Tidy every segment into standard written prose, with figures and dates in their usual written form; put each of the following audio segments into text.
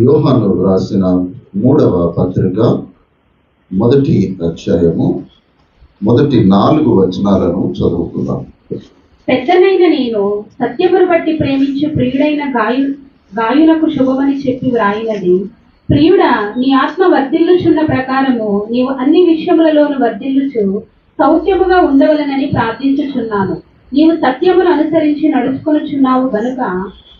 యోహాను రాసిన 3వ పత్రిక మొదటి అధ్యాయము మొదటి 4 వచనాలను చదువుకుందాం. పెద్దనైన నేను సత్యమును బట్టి ప్రేమించు ప్రియుడైన గాయునకు శుభమని చెప్పి వ్రాయినది, ప్రియుడా, నీ ఆత్మ వర్ధిల్లుచున్న ప్రకారము నీవు అన్ని విషయములలోను వర్ధిల్లుచు సౌఖ్యముగా ఉండవలనని ప్రార్థించుచున్నాను. నీవు సత్యమును అనుసరించి నడుచుకొనుచున్నావు గనుక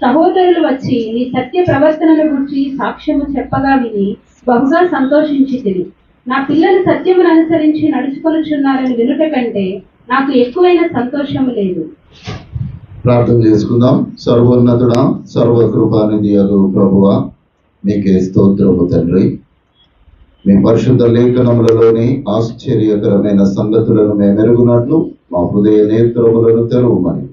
సహోదరులు వచ్చి నీ సత్య ప్రవర్తనను గురించి సాక్ష్యము చెప్పగా విని బహుగా సంతోషించితిని. నా పిల్లలు సత్యమును అనుసరించి నడుచుకొనుచున్నారని వినుట కంటే నాకు ఎక్కువైన సంతోషము లేదు. ప్రార్థన చేసుకుందాం. సర్వోన్నతుడా, సర్వకృపానిధి అగు ప్రభువా, మీకే స్తోత్రము తండ్రి. మీ పరిశుద్ధ లేఖనములలోని ఆశ్చర్యకరమైన సంగతులను మేము ఎరుగునట్లు మా హృదయ నేత్రములను తెరవమని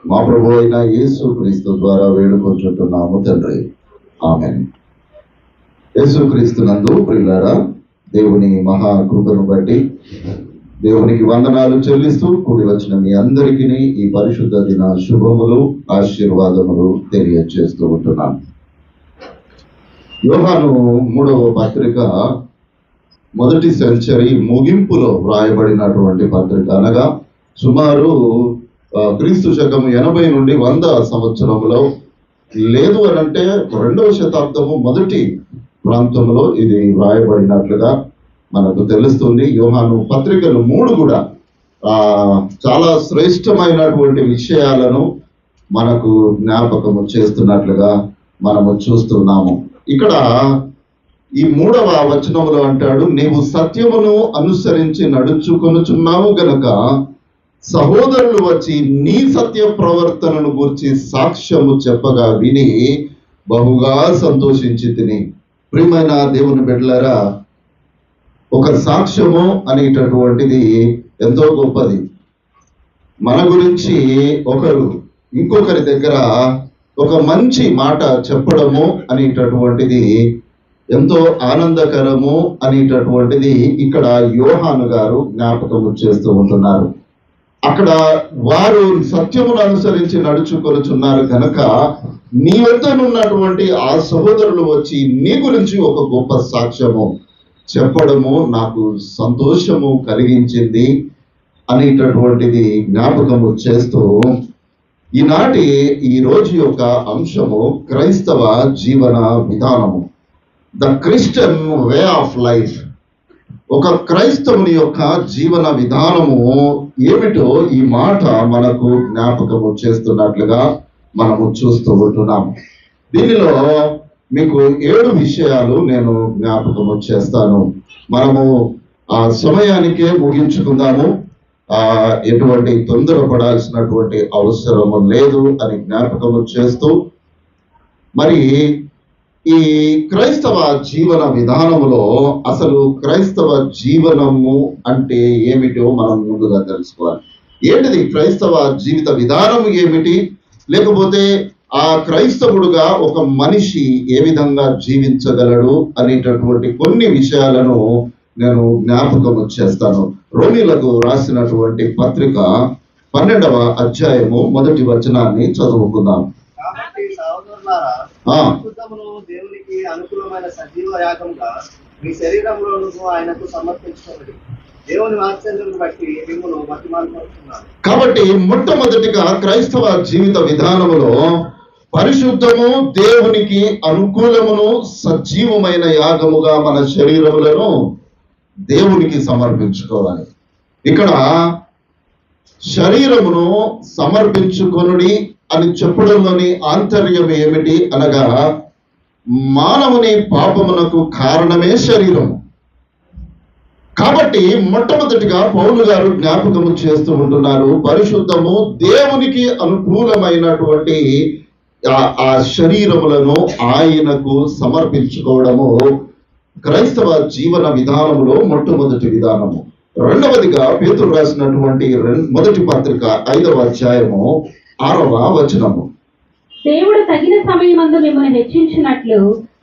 మా ప్రభు అయిన యేసు క్రీస్తు ద్వారా వేడుకొంచుంటున్నాము తండ్రి. ఆమేన్. యేసు క్రీస్తునందు ప్రియులారా, దేవుని మహాకృపను బట్టి దేవునికి వందనాలు చెల్లిస్తూ కూడి వచ్చిన మీ అందరికీ ఈ పరిశుద్ధ దిన శుభములు, ఆశీర్వాదములు తెలియజేస్తూ ఉంటున్నాను. యోహాను 3వ పత్రిక మొదటి సెంచరీ ముగింపులో వ్రాయబడినటువంటి పత్రిక, అనగా సుమారు క్రీస్తు శకము 80 నుండి 100 సంవత్సరంలో, లేదు అనంటే 2వ శతాబ్దము మొదటి ప్రాంతంలో ఇది వ్రాయబడినట్లుగా మనకు తెలుస్తుంది. యోహాను పత్రికలు 3 కూడా చాలా శ్రేష్టమైనటువంటి విషయాలను మనకు జ్ఞాపకము చేస్తున్నట్లుగా మనము చూస్తున్నాము. ఇక్కడ ఈ 3వ వచనంలో అంటాడు, నీవు సత్యమును అనుసరించి నడుచుకొనుచున్నావు గనక సహోదరులు వచ్చి నీ సత్య ప్రవర్తనను గురించి సాక్ష్యము చెప్పగా విని బహుగా సంతోషించి తిని. ప్రియమైన దేవుని బిడ్డలారా, ఒక సాక్ష్యము అనేటటువంటిది ఎంతో గొప్పది. మన గురించి ఒకరు ఇంకొకరి దగ్గర ఒక మంచి మాట చెప్పడము అనేటటువంటిది ఎంతో ఆనందకరము అనేటటువంటిది ఇక్కడ యోహాను గారు జ్ఞాపకము చేస్తూ ఉంటున్నారు. అక్కడ వారు సత్యమును అనుసరించి నడుచుకొనుచున్నారు కనుక నీ వద్దనున్నటువంటి ఆ సహోదరులు వచ్చి నీ గురించి ఒక గొప్ప సాక్ష్యము చెప్పడము నాకు సంతోషము కలిగించింది అనేటటువంటిది జ్ఞాపకము చేస్తూ, ఈనాటి ఈ రోజు యొక్క అంశము క్రైస్తవ జీవన విధానము, the Christian way of life. ఒక క్రైస్తవుని యొక్క జీవన విధానము ఏమిటో ఈ మాట మనకు జ్ఞాపకము చేస్తున్నట్లుగా మనము చూస్తూ ఉంటున్నాం. దీనిలో మీకు 7 విషయాలు నేను జ్ఞాపకము చేస్తాను. మనము ఆ సమయానికే ముగించుకుందాము. ఎటువంటి తొందరపడాల్సినటువంటి అవసరము లేదు అని జ్ఞాపకము చేస్తూ, మరి ఈ క్రైస్తవ జీవన విధానములో అసలు క్రైస్తవ జీవనము అంటే ఏమిటో మనం ముందుగా తెలుసుకోవాలి. ఏంటిది క్రైస్తవ జీవిత విధానము ఏమిటి, లేకపోతే ఆ క్రైస్తవుడుగా ఒక మనిషి ఏ విధంగా జీవించగలడు అనేటటువంటి కొన్ని విషయాలను నేను జ్ఞాపకము చేస్తాను. రోమీలకు రాసినటువంటి పత్రిక 12వ అధ్యాయము మొదటి వచనాన్ని చదువుకుందాం. దేవునికి అనుకూలమైన సజీవ యాగంగా మీ శరీరంలో ఆయనకు సమర్పించుకోండి. దేవుని వాత్సల్యమును బట్టి మిమ్మును మహిమపరుచుచున్నాను. కాబట్టి మొట్టమొదటిగా క్రైస్తవ జీవిత విధానములో పరిశుద్ధము, దేవునికి అనుకూలమును, సజీవమైన యాగముగా మన శరీరములను దేవునికి సమర్పించుకోవాలి. ఇక్కడ శరీరమును సమర్పించుకొనుడి అని చెప్పడంలోని ఆంతర్యం ఏమిటి అనగా, మానవుని పాపమునకు కారణమే శరీరము. కాబట్టి మొట్టమొదటిగా పౌలు గారు జ్ఞాపకము చేస్తూ ఉంటున్నారు, పరిశుద్ధము, దేవునికి అనుకూలమైనటువంటి ఆ శరీరములను ఆయనకు సమర్పించుకోవడము క్రైస్తవ జీవన విధానములో మొట్టమొదటి విధానము. రెండవదిగా పేతురు రాసినటువంటి మొదటి పత్రిక 5వ అధ్యాయము 6వ వచనము, దేవుడు తగిన సమయమందు మిమ్మల్ని హెచ్చించినట్లు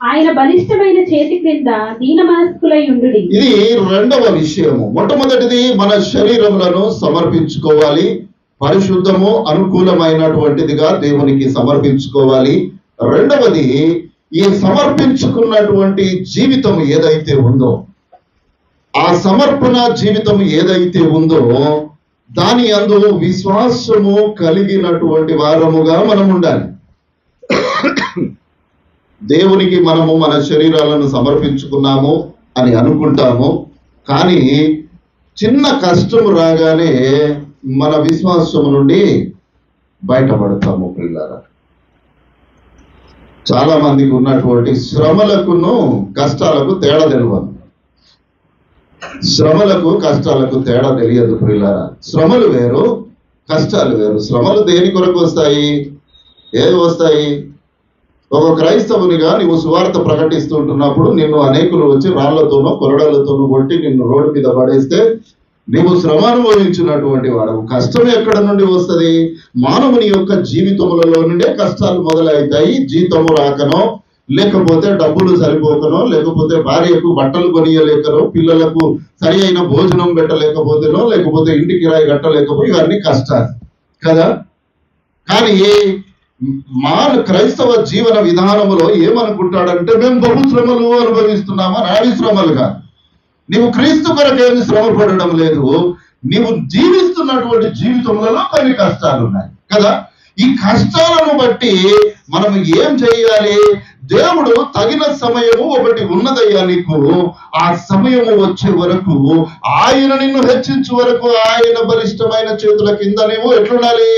ఆయన బలిష్టమైన చేతి క్రింద దీన మనస్కులై ఉండుడి. ఇది రెండవ విషయము. మొట్టమొదటిది మన శరీరములను సమర్పించుకోవాలి, పరిశుద్ధము అనుకూలమైనటువంటిదిగా దేవునికి సమర్పించుకోవాలి. రెండవది ఈ సమర్పించుకున్నటువంటి జీవితం ఏదైతే ఉందో, ఆ సమర్పణ జీవితం ఏదైతే ఉందో దాని యందు విశ్వాసము కలిగినటువంటి వారముగా మనం ఉండాలి. దేవునికి మనము మన శరీరాలను సమర్పించుకున్నాము అని అనుకుంటాము, కానీ చిన్న కష్టం రాగానే మన విశ్వాసము నుండి బయటపడతాము పిల్లరా. చాలా మందికి ఉన్నటువంటి శ్రమలకును కష్టాలకు తేడా తెలియదు. శ్రమలకు కష్టాలకు తేడా తెలియదు పిల్లరా. శ్రమలు వేరు, కష్టాలు వేరు. శ్రమలు దేని కొరకు వస్తాయి? ఏది వస్తాయి? ఒక క్రైస్తవునిగా నీవు సువార్త ప్రకటిస్తుంటున్నప్పుడు నిన్ను అనేకులు వచ్చి రాళ్లతోనో కొరడాలతోనో కొట్టి నిన్ను రోడ్డు మీద పడేస్తే నీవు శ్రమ అనుభవించినటువంటి వాడు. కష్టం ఎక్కడ నుండి వస్తుంది? మానవుని యొక్క జీవితములలో నుండే కష్టాలు మొదలవుతాయి. జీతము రాకనో, లేకపోతే డబ్బులు సరిపోకనో, లేకపోతే భార్యకు బట్టలు కొనియలేకనో, పిల్లలకు సరి అయిన భోజనం పెట్టలేకపోతేనో, లేకపోతే ఇంటి కిరాయి కట్టలేకపోతే, ఇవన్నీ కష్టాలు కదా. కానీ క్రైస్తవ జీవన విధానములో ఏమనుకుంటాడంటే మేము బహుశ్రమలు అనుభవిస్తున్నామని. అవి శ్రమలుగా నీవు క్రీస్తు కొరకేమి శ్రమ పడడం లేదు, నీవు జీవిస్తున్నటువంటి జీవితంలో కొన్ని కష్టాలు ఉన్నాయి కదా. ఈ కష్టాలను బట్టి మనం ఏం చేయాలి? దేవుడు తగిన సమయము ఒకటి ఉన్నదయ్యా నీకు. ఆ సమయము వచ్చే వరకు, ఆయన నిన్ను హెచ్చించే వరకు, ఆయన బలిష్టమైన చేతుల కింద నీవు ఎట్లుండాలి?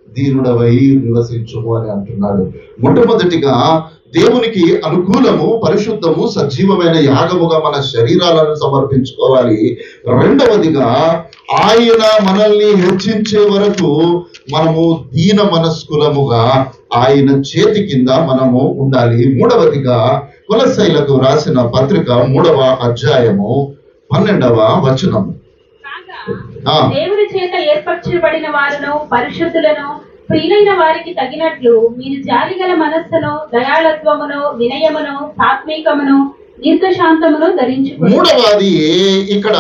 దీనుడవై నివసించుము అని అంటున్నాడు. మొట్టమొదటిగా దేవునికి అనుకూలము, పరిశుద్ధము, సజీవమైన యాగముగా మన శరీరాలను సమర్పించుకోవాలి. రెండవదిగా ఆయన మనల్ని హెచ్చించే వరకు మనము దీన మనస్కులముగా ఆయన చేతి కింద మనము ఉండాలి. మూడవదిగా కొలస్సీలకు రాసిన పత్రిక 3వ అధ్యాయము 12వ వచనము. దేవుని చేత ఏర్పరచబడిన వారును పరిశుద్ధులను ప్రియులైన వారికి తగినట్లు మీరు జాలిగల మనస్సును, దయాళత్వమును, వినయమును, సాత్వికమును, దీర్ఘశాంతమును ధరించుకోండి. మూడవది ఇక్కడ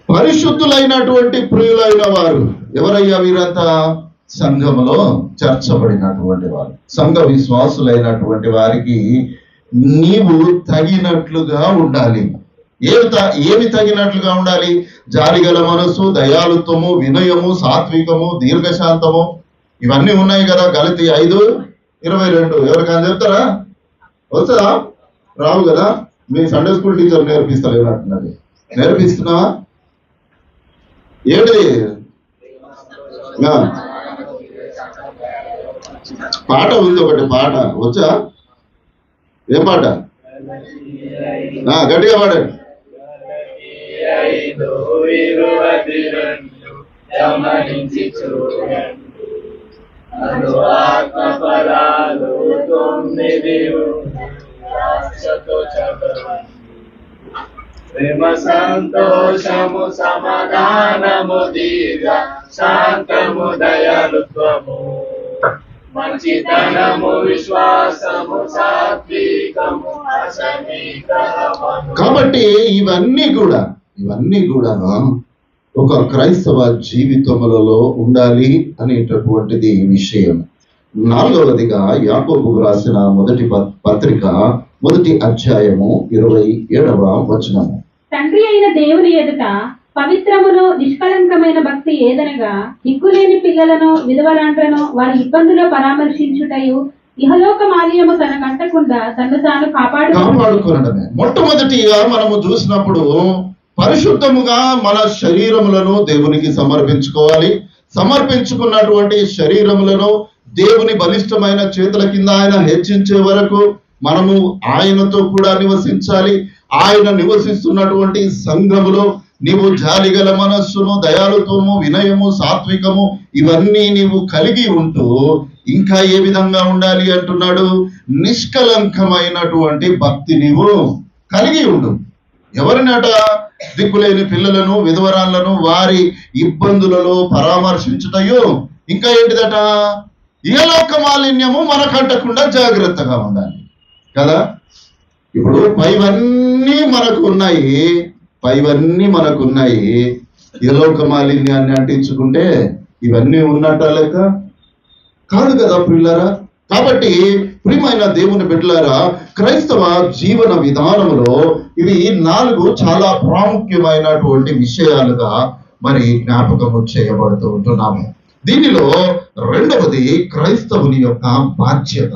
పరిశుద్ధులైనటువంటి ప్రియులైన వారు ఎవరయ్యా? వీరంతా సంఘములో చేర్చబడినటువంటి వారు, సంఘ విశ్వాసులైనటువంటి వారికి నీవు తగినట్లుగా ఉండాలి. ఏమి తగినట్లుగా ఉండాలి? జాలిగల మనస్సు, దయాళుత్వము, వినయము, సాత్వికము, దీర్ఘశాంతము, ఇవన్నీ ఉన్నాయి కదా. గలతీ 5:22 ఎవరికైనా చెప్తారా? వస్తుందా? రావు కదా. మీ సండే స్కూల్ టీచర్ నేర్పిస్తలేనట్టున్నది. నేర్పిస్తున్నావా? ఏమిటి? పాట ఉంది ఒకటి. పాట వచ్చా? ఏ పాట? గట్టిగా పాడండి. ప్రేమ, సంతోషము, సమాధానము, దీర్ఘ శాంతము, దయాళుత్వము, మంచితనము, విశ్వాసము, సాత్వికము, అసమీకరణము. కాబట్టి ఇవన్నీ కూడా ఒక క్రైస్తవ జీవితములలో ఉండాలి అనేటటువంటిది విషయం. నాలుగవదిగా యాకోబు రాసిన మొదటి పత్రిక 1వ అధ్యాయము 27వ వచనము. తండ్రి అయిన దేవుని ఎదుట పవిత్రమును నిష్కలంకమైన భక్తి ఏదనగా దిక్కులేని పిల్లలను, విధవరాండ్లను వారి ఇబ్బందులో పరామర్శించుటయు, ఇహలోక మాల్యము తన కంటకుండా తను తాను కాపాడుకోవడమే. మొట్టమొదటిగా మనము చూసినప్పుడు పరిశుద్ధముగా మన శరీరములను దేవునికి సమర్పించుకోవాలి. సమర్పించుకున్నటువంటి శరీరములను దేవుని బలిష్టమైన చేతుల కింద ఆయన హెచ్చించే వరకు మనము ఆయనతో కూడా నివసించాలి. ఆయన నివసిస్తున్నటువంటి సంఘములో నీవు జాలిగల మనస్సును, దయాళుత్వము, వినయము, సాత్వికము ఇవన్నీ నీవు కలిగి ఉంటూ ఇంకా ఏ విధంగా ఉండాలి అంటున్నాడు? నిష్కలంకమైనటువంటి భక్తి నీవు కలిగి ఉండు. ఎవరినట? దిక్కులేని పిల్లలను, విధవరాళ్లను వారి ఇబ్బందులలో పరామర్శించుటయో, ఇంకా ఏంటిదట? ఇహలోక మాలిన్యము మనకంటకుండా జాగ్రత్తగా ఉండాలి కదా. ఇప్పుడు పైవన్నీ మనకు ఉన్నాయి. ఇహలోక మాలిన్యాన్ని అంటించుకుంటే ఇవన్నీ ఉన్నట్ట లెక్క కాదు కదా పిల్లరా. కాబట్టి ప్రియమైన దేవుని బిడ్డలారా, క్రైస్తవ జీవన విధానంలో ఇవి 4 చాలా ప్రాముఖ్యమైనటువంటి విషయాలుగా మరి జ్ఞాపకము చేయబడుతూ ఉంటున్నాము. దీనిలో రెండవది క్రైస్తవుని యొక్క బాధ్యత.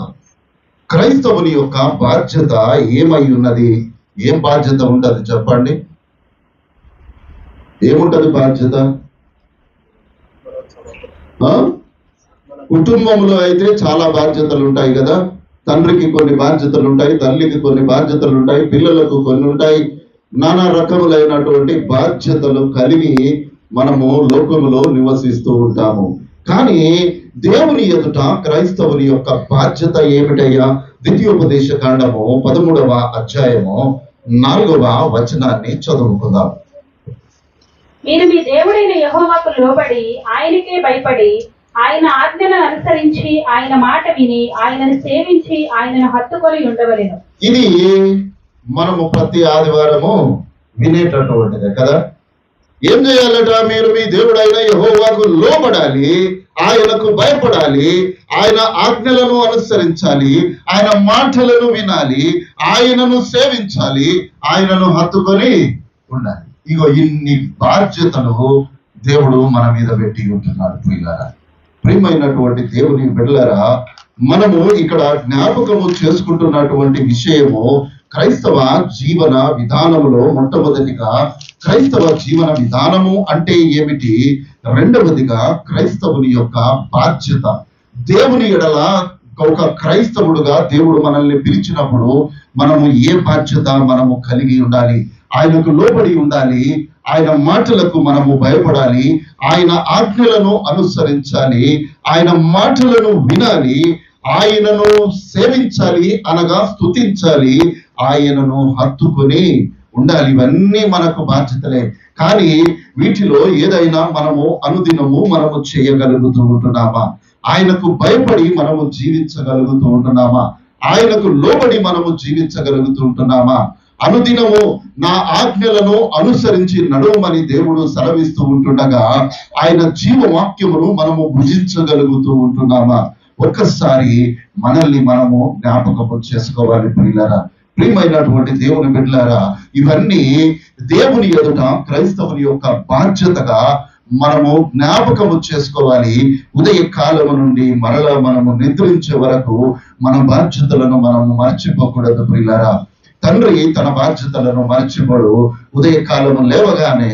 క్రైస్తవుని యొక్క బాధ్యత ఏమై ఉన్నది? ఏం బాధ్యత ఉంటది చెప్పండి? ఏముంటది బాధ్యత? కుటుంబంలో అయితే చాలా బాధ్యతలు ఉంటాయి కదా. తండ్రికి కొన్ని బాధ్యతలు ఉంటాయి, తల్లికి కొన్ని బాధ్యతలు ఉంటాయి, పిల్లలకు కొన్ని ఉంటాయి. నానా రకములైనటువంటి బాధ్యతలు కలిగి మనము లోకములో నివసిస్తూ ఉంటాము. కానీ దేవుని ఎదుట క్రైస్తవుని యొక్క బాధ్యత ఏమిటయ్యా? ద్వితీయోపదేశ కాండము 13వ అధ్యాయము 4వ వచనాన్ని చదువుకుందాం. మీరు మీ దేవుడైన యెహోవాకు లోబడి ఆయనకే భయపడి ఆయన ఆజ్ఞలను అనుసరించి ఆయన మాట విని ఆయనను సేవించి ఆయనను హత్తుకొని ఉండవలెను. ఇది మనము ప్రతి ఆదివారము వినేటటువంటిదే కదా. ఏం చేయాలట? మీరు మీ దేవుడైన యెహోవాకు లోబడాలి, ఆయనకు భయపడాలి, ఆయన ఆజ్ఞలను అనుసరించాలి, ఆయన మాటలను వినాలి, ఆయనను సేవించాలి, ఆయనను హత్తుకొని ఉండాలి. ఇగో ఇన్ని బాధ్యతలు దేవుడు మన మీద పెట్టి ఉంటున్నాడు. ప్రియమైనటువంటి దేవుని బిడ్డలారా, మనము ఇక్కడ జ్ఞాపకము చేసుకుంటున్నటువంటి విషయము క్రైస్తవ జీవన విధానములో మొట్టమొదటిగా క్రైస్తవ జీవన విధానము అంటే ఏమిటి? రెండవదిగా క్రైస్తవుని యొక్క బాధ్యత. దేవుని ఎడల ఒక క్రైస్తవుడుగా దేవుడు మనల్ని పిలిచినప్పుడు మనము ఏ బాధ్యత మనము కలిగి ఉండాలి? ఆయనకు లోబడి ఉండాలి, ఆయన మాటలకు మనము భయపడాలి, ఆయన ఆజ్ఞలను అనుసరించాలి, ఆయన మాటలను వినాలి, ఆయనను సేవించాలి అనగా స్తుతించాలి, ఆయనను హత్తుకొని ఉండాలి. ఇవన్నీ మనకు బాధ్యతలే. కానీ వీటిలో ఏదైనా మనము అనుదినము మనము చేయగలుగుతూ ఉంటున్నామా? ఆయనకు భయపడి మనము జీవించగలుగుతూ ఉంటున్నామా? ఆయనకు లోబడి మనము జీవించగలుగుతూ ఉంటున్నామా? అనుదినము నా ఆజ్ఞలను అనుసరించి నడువమని దేవుడు సెలవిస్తూ ఉంటుండగా ఆయన జీవవాక్యమును మనము భుజించగలుగుతూ ఉంటున్నామా? ఒక్కసారి మనల్ని మనము జ్ఞాపకము చేసుకోవాలి. ప్రియమైనటువంటి దేవుని బిడ్డలారా, ఇవన్నీ దేవుని ఎదుట క్రైస్తవుని యొక్క బాధ్యతగా మనము జ్ఞాపకము చేసుకోవాలి. ఉదయ కాలము నుండి మరలా మనము నిద్రించే వరకు మన బాధ్యతలను మనము మర్చిపోకూడదు. ప్రియులారా, తండ్రి తన బాధ్యతలను మర్చిపోడు. ఉదయ కాలము లేవగానే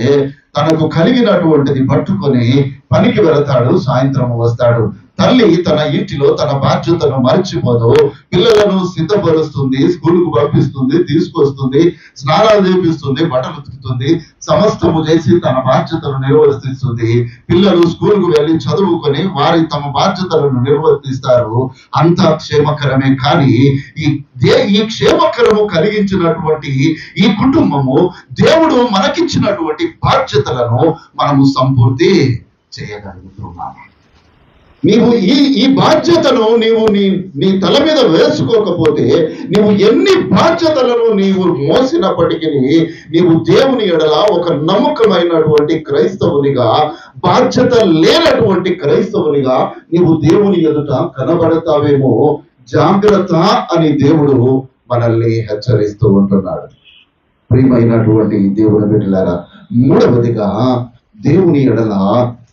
తనకు కలిగినటువంటిది పట్టుకొని పనికి వెళతాడు, సాయంత్రం వస్తాడు. తల్లి తన ఇంటిలో తన బాధ్యతను మర్చిపోదు. పిల్లలను సిద్ధపరుస్తుంది, స్కూలుకు పంపిస్తుంది, తీసుకొస్తుంది, స్నానాలు చేపిస్తుంది, బట్టలు ఉతుకుతుంది, సమస్తము చేసి తన బాధ్యతను నిర్వర్తిస్తుంది. పిల్లలు స్కూలుకు వెళ్ళి చదువుకొని వారి తమ బాధ్యతలను నిర్వర్తిస్తారు. అంతా క్షేమకరమే. కానీ ఈ క్షేమకరము కలిగించినటువంటి ఈ కుటుంబము దేవుడు మనకిచ్చినటువంటి బాధ్యతలను మనము సంపూర్తి చేయగలుగుతున్నాము. నీవు ఈ బాధ్యతను నీవు నీ తల మీద వేసుకోకపోతే, నీవు ఎన్ని బాధ్యతలను నీవు మోసినప్పటికీ నీవు దేవుని ఎడల ఒక నమ్మకమైనటువంటి క్రైస్తవునిగా, బాధ్యత లేనటువంటి క్రైస్తవునిగా నీవు దేవుని ఎదుట కనబడతావేమో. జాగ్రత్త అని దేవుడు మనల్ని హెచ్చరిస్తూ ఉంటున్నాడు. ప్రియమైనటువంటి దేవుని బిడ్డలారా, మూడవదిగా దేవుని ఎడల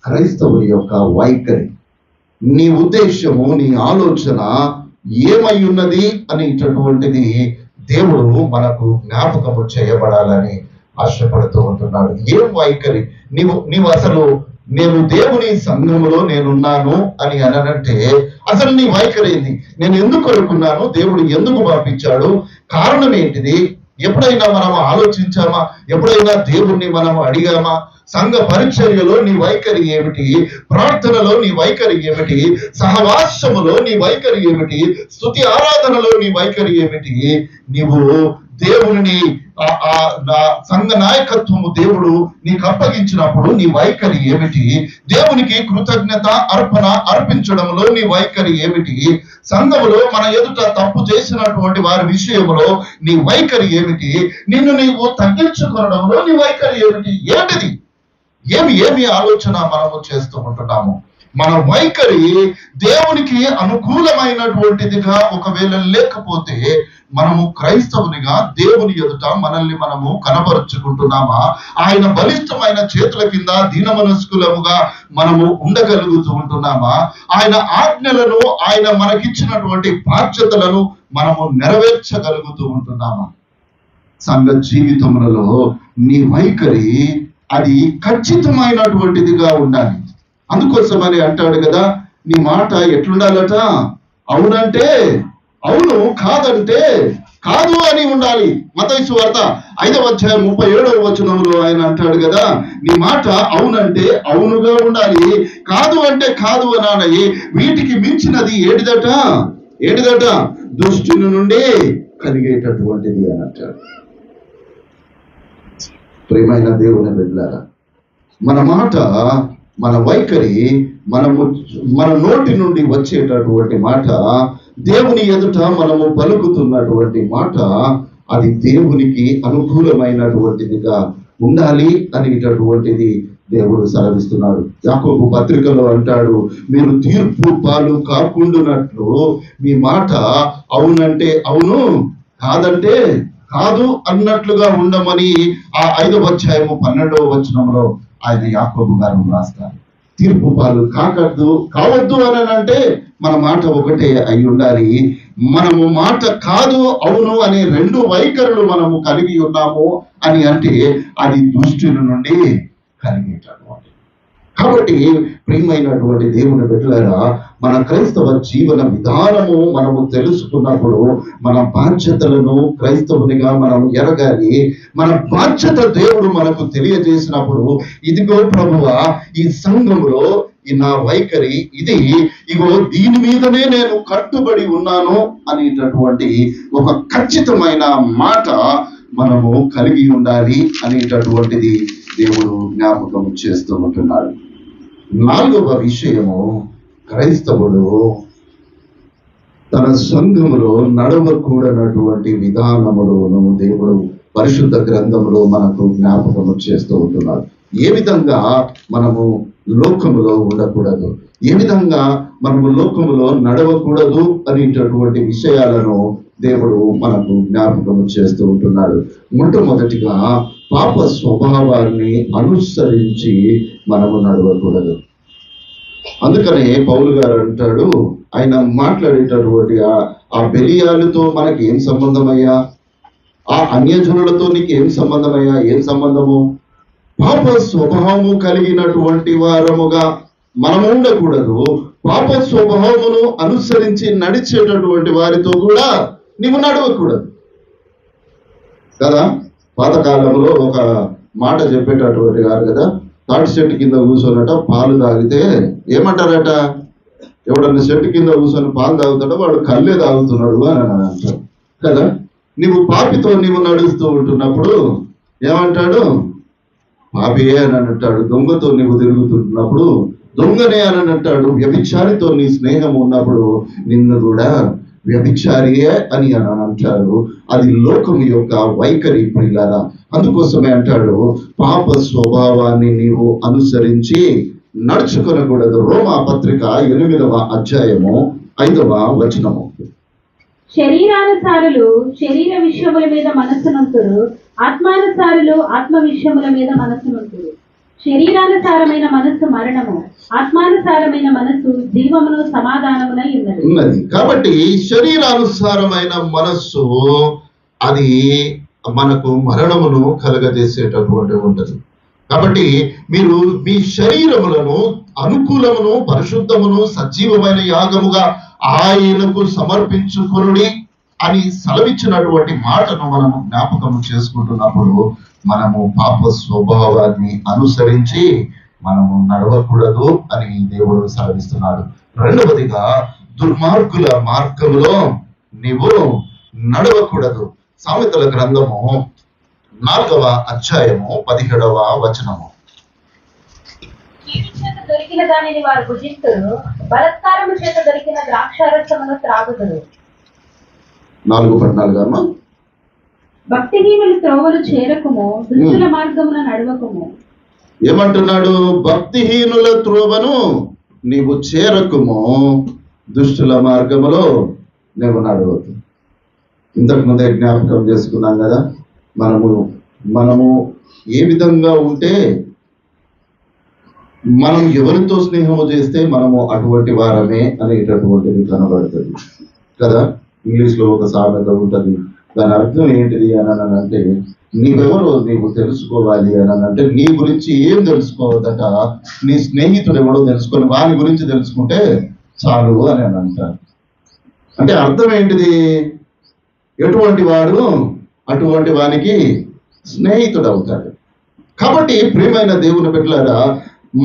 క్రైస్తవుని యొక్క వైఖరి, నీ ఉద్దేశము, నీ ఆలోచన ఏమై ఉన్నది అనేటటువంటిది దేవుడు మనకు జ్ఞాపకము చేయబడాలని ఆశపడుతూ ఉంటున్నాడు. ఏం వైఖరి? నీవు అసలు నేను దేవుని సంఘములో నేనున్నాను అని అనంటే అసలు నీ వైఖరి ఏంది? నేను ఎందుకు అనుకున్నాను? దేవుడు ఎందుకు పంపించాడు? కారణం ఏంటిది? ఎప్పుడైనా మనం ఆలోచించామా? ఎప్పుడైనా దేవుణ్ణి మనం అడిగామా? సంఘ పరిచర్యలో నీ వైఖరి ఏమిటి? ప్రార్థనలో నీ వైఖరి ఏమిటి? సహవాసములో నీ వైఖరి ఏమిటి? స్తుతి ఆరాధనలో నీ వైఖరి ఏమిటి? నీవు దేవుని సంఘ నాయకత్వము దేవుడు నీకు అప్పగించినప్పుడు నీ వైఖరి ఏమిటి? దేవునికి కృతజ్ఞత అర్పణ అర్పించడంలో నీ వైఖరి ఏమిటి? సంఘములో మన ఎదుట తప్పు చేసినటువంటి వారి విషయంలో నీ వైఖరి ఏమిటి? నిన్ను నీవు తగ్గించుకోవడంలో నీ వైఖరి ఏమిటి? ఏంటిది? ఏమి ఆలోచన మనము చేస్తూ ఉంటున్నాము? మన వైఖరి దేవునికి అనుకూలమైనటువంటిదిగా ఒకవేళ లేకపోతే మనము క్రైస్తవునిగా దేవుని ఎదుట మనల్ని మనము కనబరుచుకుంటున్నామా? ఆయన బలిష్టమైన చేతుల కింద దీనమనస్కులముగా మనము ఉండగలుగుతూ ఉంటున్నామా? ఆయన ఆజ్ఞలను, ఆయన మనకిచ్చినటువంటి బాధ్యతలను మనము నెరవేర్చగలుగుతూ ఉంటున్నామా? సంఘ జీవితములలో నీ వైఖరి అది ఖచ్చితమైనటువంటిదిగా ఉండాలి. అందుకోసమని అంటాడు కదా, నీ మాట ఎట్లుండాలట? అవునంటే అవును, కాదంటే కాదు అని ఉండాలి. మత్తయి సువార్త 5వ అధ్యాయం 37వ వచనంలో ఆయన అంటాడు కదా, నీ మాట అవునంటే అవునుగా ఉండాలి, కాదు అంటే కాదు అనాలి. వీటికి మించినది ఏడిదట దుష్టుని నుండి కలిగేటటువంటిది అని అంటాడు. ప్రియమైన దేవుని బిడ్డలారా, మన మాట, మన వైఖరి, మన నోటి నుండి వచ్చేటటువంటి మాట, దేవుని ఎదుట మనము పలుకుతున్నటువంటి మాట, అది దేవునికి అనుకూలమైనటువంటిదిగా ఉండాలి అనేటటువంటిది దేవుడు సెలవిస్తున్నాడు. యాకోబు పత్రికలో అంటాడు, మీరు తీర్పు పాలు కాకుండానట్లు మీ మాట అవునంటే అవును, కాదంటే కాదు అన్నట్లుగా ఉండమని ఆ 5వ అధ్యాయము 12వ వచనంలో ఆయన యాకోబు గారు రాస్తారు. తీర్పు పాలు కావద్దు అని అంటే మన మాట ఒకటే అయి ఉండాలి. మనము మాట కాదు అవును అనే రెండు వైఖరులు మనము కలిగి ఉన్నాము అని అంటే అది దుష్టుని నుండి కలిగేటటువంటి. కాబట్టి ప్రియమైనటువంటి దేవుని బిడ్డలారా, మన క్రైస్తవ జీవన విధానము మనము తెలుసుకున్నప్పుడు మన బాధ్యతలను క్రైస్తవునిగా మనం ఎరగాలి. మన బాధ్యత దేవుడు మనకు తెలియజేసినప్పుడు, ఇదిగో ప్రభువా, ఈ సంఘములో ఈ నా వైఖరి ఇది, ఇగో దీని మీదనే నేను కట్టుబడి ఉన్నాను అనేటటువంటి ఒక ఖచ్చితమైన మాట మనము కలిగి ఉండాలి అనేటటువంటిది దేవుడు జ్ఞాపకం చేస్తూ ఉంటున్నాడు. 4వ విషయము, క్రైస్తవుడు తన సంఘములో నడవకూడనటువంటి విధానములను దేవుడు పరిశుద్ధ గ్రంథములో మనకు జ్ఞాపకము చేస్తూ ఉంటున్నాడు. ఏ విధంగా మనము లోకములో ఉండకూడదు, ఏ విధంగా మనము లోకములో నడవకూడదు అనేటటువంటి విషయాలను దేవుడు మనకు జ్ఞాపకము చేస్తూ ఉంటున్నాడు. మొట్టమొదటిగా పాప స్వభావాన్ని అనుసరించి మనము నడవకూడదు. అందుకనే పౌలు గారు అంటాడు, ఆయన మాట్లాడేటటువంటి ఆ బెలియాలతో మనకి ఏం సంబంధమయ్యా, ఆ అన్యజనులతో నీకు ఏం సంబంధమయ్యా? ఏం సంబంధము? పాప స్వభావము కలిగినటువంటి వారముగా మనము ఉండకూడదు. పాప స్వభావమును అనుసరించి నడిచేటటువంటి వారితో కూడా నీవు నడవకూడదు కదా. పాతకాలంలో ఒక మాట చెప్పేటటువంటి గారు కదా, తాటి చెట్టు కింద కూర్చోనట పాలు తాగితే ఏమంటారట? ఎవడన్నా చెట్టు కింద కూర్చొని పాలు తాగుతాడో వాడు కళ్ళే తాగుతున్నాడు అని అంటారు కదా. నీవు పాపితో నీవు నడుస్తూ ఉంటున్నప్పుడు ఏమంటాడు? పాపియే అని అంటాడు. దొంగతో నీవు తిరుగుతుంటున్నప్పుడు దొంగనే అని అంటాడు. వ్యభిచారితో నీ స్నేహం ఉన్నప్పుడు నిన్ను కూడా వ్యభిచారియే అని అంటారు. అది లోకం యొక్క వైఖరి ప్రియులారా. అందుకోసమే అంటాడు, పాప స్వభావాన్ని నీవు అనుసరించి నడుచుకొనకూడదు. రోమా పత్రిక 8వ అధ్యాయము 5వ వచనము. శరీరానుసారులు శరీర విషయముల మీద మనస్సునంతురు, ఆత్మానుసారులు ఆత్మ విషయముల మీద మనస్సునంతురు. శరీరానుసారమైన మనస్సు మరణము, ఆత్మానుసారమైన మనస్సు జీవమును సమాధానమునై ఉన్నది. కాబట్టి శరీరానుసారమైన మనస్సు అది మనకు మరణమును కలగజేసేటటువంటి ఉంటుంది. కాబట్టి మీరు మీ శరీరములను అనుకూలమును, పరిశుద్ధమును, సజీవమైన యాగముగా ఆయనకు సమర్పించుకొనుడి అని సెలవిచ్చినటువంటి మాటను మనము జ్ఞాపకం చేసుకుంటున్నప్పుడు మనము పాప స్వభావాన్ని అనుసరించి మనము నడవకూడదు అని దేవుడు సెలవిస్తున్నాడు. రెండవదిగా దుర్మార్గుల మార్గంలో నీవు నడవకూడదు. సామెతల గ్రంథము 4వ అధ్యాయము 17వ వచనము. దొరికిన దానిని వారు భుజిస్తారు, బలత్కారము చేత దొరికిన ద్రాక్షారసమును త్రాగుదురు. 4:14 భక్తిహీనుల త్రోవలు చేరకుము, దుష్టుల మార్గమున నడవకుము. ఏమంటున్నాడు? భక్తిహీనుల త్రోవను నీవు చేరకుము, దుష్టుల మార్గములో నీవు నడవద్దు. ఇంతకు ముందే జ్ఞాపకం చేసుకున్నాం కదా, మనము ఏ విధంగా ఉంటే, మనం ఎవరితో స్నేహము చేస్తే మనము అటువంటి వారమే అనేటటువంటిది కనబడుతుంది కదా. ఇంగ్లీష్లో ఒక సామెత ఉంటుంది, దాని అర్థం ఏంటిది అని అంటే, నీవెవరో నీవు తెలుసుకోవాలి అని అంటే, నీ గురించి ఏం తెలుసుకోవద్దట, నీ స్నేహితుడు ఎవడో తెలుసుకొని వాని గురించి తెలుసుకుంటే చాలు అని అంటారు. అంటే అర్థం ఏంటిది? ఎటువంటి వాడు అటువంటి వానికి స్నేహితుడు అవుతాడు. కాబట్టి ప్రియమైన దేవుని బిడ్డలారా,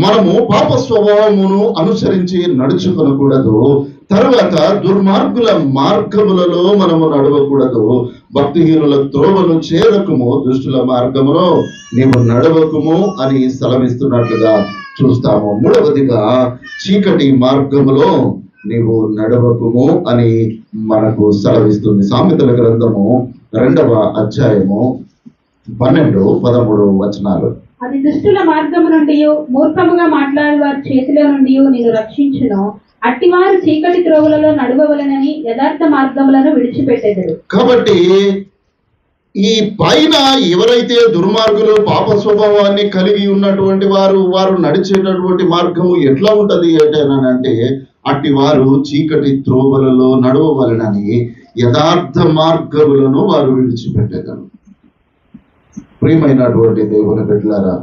మనము పాప స్వభావమును అనుసరించి నడుచుకొనకూడదు. తర్వాత దుర్మార్గుల మార్గములలో మనము నడవకూడదు. భక్తిహీనుల త్రోవను చేరకుము, దుష్టుల మార్గములో నీవు నడవకుము అని సెలవిస్తున్నట్లుగా చూస్తాము. మూడవదిగా, చీకటి మార్గములో నీవు నడవకుము అని మనకు సెలవిస్తుంది. సామెతల గ్రంథము 2వ అధ్యాయము 12-13 వచనాలు. అది దుష్టుల మార్గము నుండి, మూర్ఖముగా మాట్లాడే వారి చేతిలో నుండి నిన్ను రక్షించును. అట్టివారు చీకటి త్రోవలలో నడవవలెనని యథార్థ మార్గములను విడిచిపెట్టెదరు. కాబట్టి ఈ పైన ఎవరైతే దుర్మార్గులు, పాప స్వభావాన్ని కలిగి ఉన్నటువంటి వారు నడిచేటటువంటి మార్గము ఎట్లా ఉంటది అంటే, అట్టి వారు చీకటి త్రోవలలో నడవవలెనని యథార్థ మార్గములను వారు విడిచిపెట్టేదారు. ప్రియమైనటువంటి దేవుని బిడ్డలారా,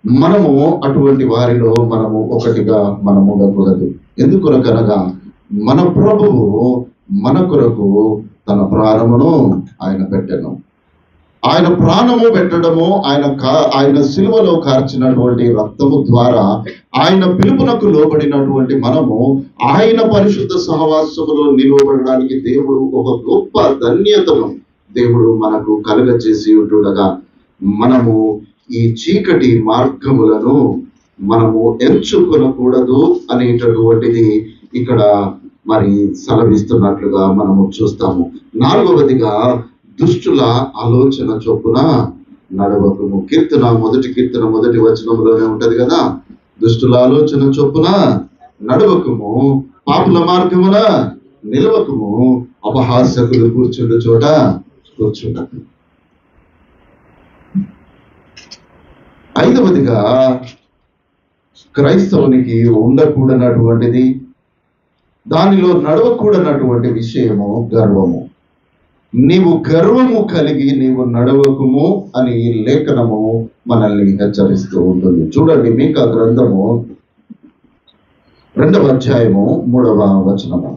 మనము అటువంటి వారిలో మనము ఒకటిగా మనము ఉండకూడదు. ఎందుకొరకనగా మన ప్రభువు మన కొరకు తన ప్రాణమును ఆయన పెట్టెను. ఆయన ప్రాణము పెట్టడము, ఆయన సిలువలో కార్చినటువంటి రక్తము ద్వారా ఆయన పిలుపునకు లోబడినటువంటి మనము ఆయన పరిశుద్ధ సహవాసములో నిలవబడడానికి దేవుడు ఒక గొప్ప ధన్యతను దేవుడు మనకు కలుగజేసి ఉంటుండగా, మనము ఈ చీకటి మార్గములను మనము ఎంచుకొనకూడదు అనేటటువంటిది ఇక్కడ మరి సెలవిస్తున్నట్లుగా మనము చూస్తాము. 4వదిగా, దుష్టుల ఆలోచన చొప్పున నడవకుము. కీర్తన 1 వచనంలోనే ఉంటది కదా, దుష్టుల ఆలోచన చొప్పున నడవకుము, పాపుల మార్గమున నిలవకుము, అపహాస్యకులు కూర్చుండు చోట కూర్చుండకు. 5వదిగా, క్రైస్తవునికి ఉండకూడనటువంటిది, దానిలో నడవకూడనటువంటి విషయము గర్వము. నీవు గర్వము కలిగి నీవు నడవకుము అని ఈ లేఖనము మనల్ని హెచ్చరిస్తూ ఉంటుంది. చూడండి, మీకా గ్రంథము 2వ అధ్యాయము 3వ వచనము.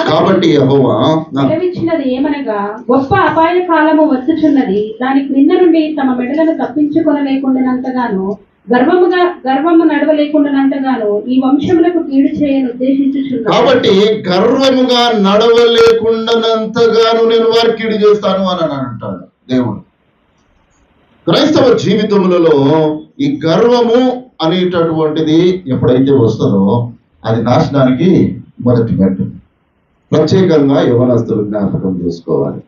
కాబట్టి యెహోవా సెలవిచ్చినది ఏమనగా, గొప్ప అపాయ కాలము వచ్చుచున్నది, దాని క్రింద నుండి తమ మెడలను తప్పించుకొనలేకుండానంతగాను, గర్వము నడవలేకుండానంతగాను ఈ వంశములకు కీడు చేయని ఉద్దేశించుచున్నాను. కాబట్టి గర్వముగా నడవలేకుండానంతగాను నేను వారి కీడు చేస్తాను అని అంటాడు దేవుడు. క్రైస్తవ జీవితములలో ఈ గర్వము అనేటటువంటిది ఎప్పుడైతే వస్తుందో అది నాశనానికి మొదటి మెట్టు. ప్రత్యేకంగా యవనస్తులు జ్ఞాపకం చేసుకోవాలి.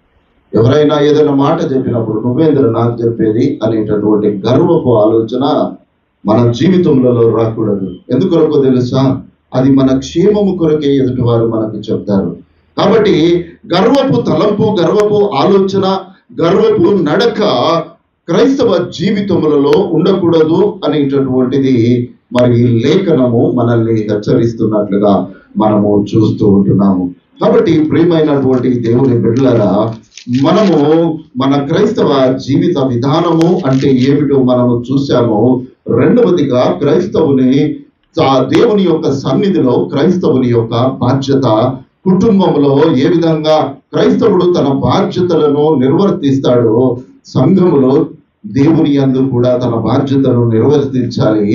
ఎవరైనా ఏదైనా మాట చెప్పినప్పుడు నువ్వేంద్ర నాకు చెప్పేది అనేటటువంటి గర్వపు ఆలోచన మన జీవితంలో రాకూడదు. ఎందుకొరకు తెలుసా? అది మన క్షేమము కొరకే ఎదుటివారు మనకు చెప్తారు. కాబట్టి గర్వపు తలంపు, గర్వపు ఆలోచన, గర్వపు నడక క్రైస్తవ జీవితములలో ఉండకూడదు అనేటటువంటిది మరి లేఖనము మనల్ని హెచ్చరిస్తున్నట్లుగా మనము చూస్తూ ఉంటున్నాము. కాబట్టి ప్రియమైనటువంటి దేవుని బిడ్డలారా, మనము మన క్రైస్తవ జీవిత విధానము అంటే ఏమిటో మనము చూసాము. 2వదిగా, క్రైస్తవుని దేవుని యొక్క సన్నిధిలో క్రైస్తవుని యొక్క బాధ్యత, కుటుంబంలో ఏ విధంగా క్రైస్తవుడు తన బాధ్యతలను నిర్వర్తిస్తాడో సంఘములో దేవుని యందు కూడా తన బాధ్యతను నిర్వర్తించాలి.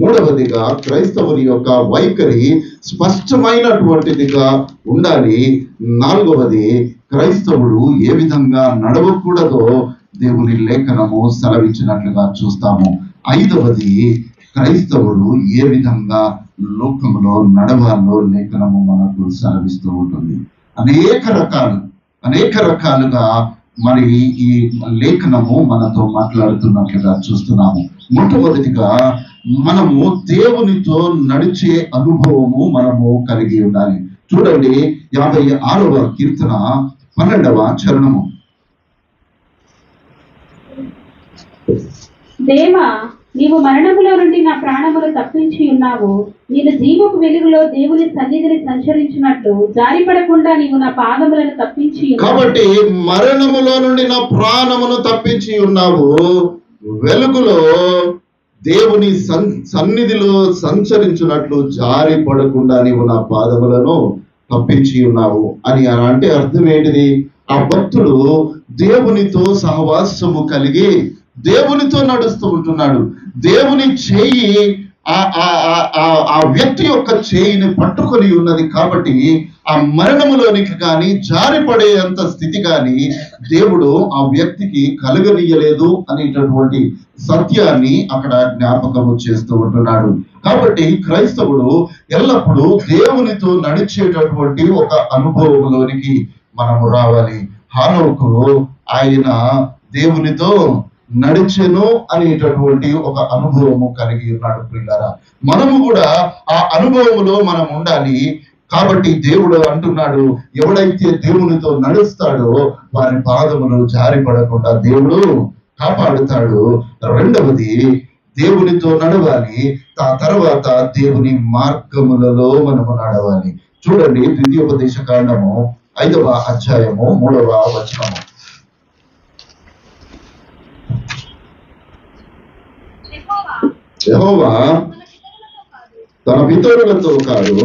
3వదిగా, క్రైస్తవుని యొక్క వైఖరి స్పష్టమైనటువంటిదిగా ఉండాలి. 4వది, క్రైస్తవుడు ఏ విధంగా నడవకూడదో దేవుని లేఖనము సెలవిచ్చినట్లుగా చూస్తాము. 5వది, క్రైస్తవుడు ఏ విధంగా లోకములో నడవాలో లేఖనము మనకు సెలవిస్తూ ఉంటుంది. అనేక రకాలుగా మరి ఈ లేఖనము మనతో మాట్లాడుతున్నట్లుగా చూస్తున్నాము. మొట్టమొదటిగా మనము దేవునితో నడిచే అనుభవము మనము కలిగి ఉండాలి. చూడండి 56వ కీర్తన 12వ చరణము. దేవా, నీవు మరణములో నుండి నా ప్రాణములు తప్పించి ఉన్నావు. నేను జీవపు వెలుగులో దేవుని సన్నిధిని సంచరించినట్లు జారిపడకుండా నీవు నా పాదములను తప్పించి ఉన్నావు. కాబట్టి మరణములో నుండి నా ప్రాణమును తప్పించి ఉన్నావు, వెలుగులో దేవుని సన్నిధిలో సంచరించినట్లు జారి పడకుండా నీవు నా పాదములను తప్పించి ఉన్నావు అని అంటే అర్థం ఏంటిది? ఆ భక్తుడు దేవునితో సహవాసము కలిగి దేవునితో నడుస్తూ ఉంటున్నాడు. దేవుని చేయి ఆ వ్యక్తి యొక్క చేయిని పట్టుకొని ఉన్నది. కాబట్టి ఆ మరణములోనికి కానీ జారిపడేంత స్థితి కానీ దేవుడు ఆ వ్యక్తికి కలుగనీయలేదు అనేటటువంటి సత్యాన్ని అక్కడ జ్ఞాపకము చేస్తూ ఉంటున్నాడు. కాబట్టి క్రైస్తవుడు ఎల్లప్పుడూ దేవునితో నడిచేటటువంటి ఒక అనుభవంలోనికి మనము రావాలి. హానోకు ఆయన దేవునితో నడిచెను అనేటటువంటి ఒక అనుభవము కలిగి ఉన్నాడు. ప్రియులారా, మనము కూడా ఆ అనుభవములో మనం ఉండాలి. కాబట్టి దేవుడు అంటున్నాడు, ఎవడైతే దేవునితో నడుస్తాడో వారి పాదములు జారిపడకుండా దేవుడు కాపాడుతాడు. రెండవది, దేవునితో నడవాలి. ఆ తర్వాత దేవుని మార్గములలో మనము నడవాలి. చూడండి, ద్వితీయోపదేశ కాండము 5వ అధ్యాయము 3వ వచనము. యెహోవా తన పితరులతో కాదు